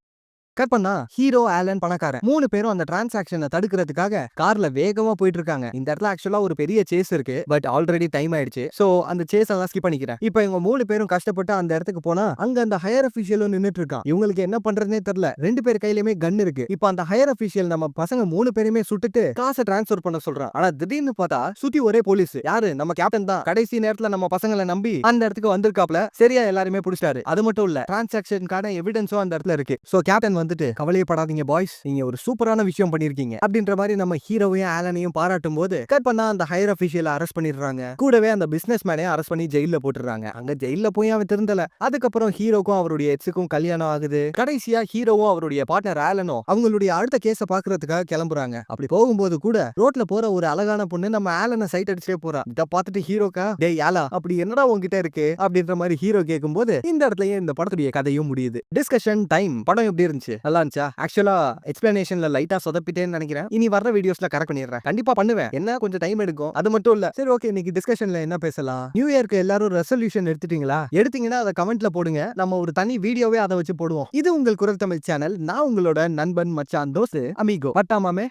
கட் பண்ணா ஹீரோ ஆலன் பணக்காரன் 3 பேரும் அந்த டிரான்சாக்ஷனை தடுக்கிறதுக்காக கார்ல வேகமா போயிட்டு இருக்காங்க. இந்த இடத்துல ஆக்சுவலா ஒரு பெரிய சேஸ் இருக்கு, பட் ஆல்ரெடி டைம் ஆயிடுச்சு, சோ அந்த சேஸ் எல்லாம் ஸ்கிப் பண்ணிக்கிறேன். இப்போ இவங்க 3 பேரும் கஷ்டப்பட்டு அந்த இடத்துக்கு போனா அங்க அந்த ஹையர் அபிஷியலும் நின்னுட்டு இருக்கான். இவங்களுக்கு என்ன பண்றதுனே தெரியல, 2 பேர் கையிலுமே கன் இருக்கு. இப்போ அந்த ஹையர் அபிஷியல் நம்ம பசங்க 3 பேருமே சுட்டுட்டு காசை டிரான்ஸ்ஃபர் பண்ண சொல்றான். ஆனா திடீர்னு பார்த்தா சுத்தி ஒரே போலீஸ், யாரு நம்ம கேப்டன் தான் கடைசி நேரத்துல நம்ம பசங்களை நம்பி அந்த இடத்துக்கு வந்திருக்காப்ல, சரியா எல்லாருமே புடிச்சிட்டாரு. அது மட்டும் இல்ல டிரான்சாக்ஷனுக்கான எவிடன்ஸும் அந்த இடத்துல இருக்கு. சோ கேப்டன் வந்துட்டு கவலையப்படாதீங்க பாய்ஸ், நீங்க ஒரு சூப்பரான விஷயம் பண்ணிருக்கீங்க அப்படின்ற மாதிரி நம்ம ஹீரோவையும் ஆலனையும் பாராட்டும் போது கட் பண்ணா அந்த ஹையர் அபிஷியலை அரெஸ்ட் பண்ணிடுறாங்க. கூடவே அந்த பிசினஸ் மேனையும் அரெஸ்ட் பண்ணி ஜெயில போட்டுறாங்க. அங்க ஜெயில போய் அவன் திருந்தல. அதுக்கப்புறம் ஹீரோக்கும் அவருடைய எக்ஸுக்கும் கல்யாணம் ஆகுது. கடைசியா ஹீரோவும் அவருடைய பார்ட்னர் ஆலனும் அவங்களுடைய அடுத்த கேஸ பாக்குறதுக்காக கிளம்புறாங்க. அப்படி போகும்போது கூட ரோட்ல போற ஒரு அழகான பொண்ணு நம்ம ஆலனை சைட் அடிச்சே போறா. இத பார்த்துட்டு ஹீரோக்கா டேய் ஆலா அப்படி என்னடா உன்கிட்ட இருக்கு அப்படின்ற மாதிரி ஹீரோ கேட்கும்போது இந்த இடத்துலயே இந்த படத்துடைய கதையும் முடியுது. Discussion time. படம் எப்படி இருந்துச்சு, நல்லா இருந்துச்சா? ஆக்சுவலா எக்ஸ்பிளனேஷன்ல லைட்டா சொதப்பிட்டேன்னு நினைக்கிறேன், இனி வர்ற வீடியோஸ்ல கரெக்ட் பண்ணிடுறேன், கண்டிப்பா பண்ணுவேன், என்ன கொஞ்சம் டைம் எடுக்கும் அது மட்டும் இல்ல. சரி ஓகே இன்னைக்கு டிஸ்கஷன்ல என்ன பேசலாம், நியூ இயர்க்கு எல்லாரும் ரெசல்யூஷன் எடுத்துட்டீங்களா, எடுத்தீங்கன்னா அதை கமெண்ட்ல போடுங்க, நம்ம ஒரு தனி வீடியோவே அதை வச்சு போடுவோம். இது உங்கள் குரல் தமிழ் சேனல், நான் உங்களோட நண்பன் மச்சான் தோஸ்து அமிகோ பட்டாமாமே.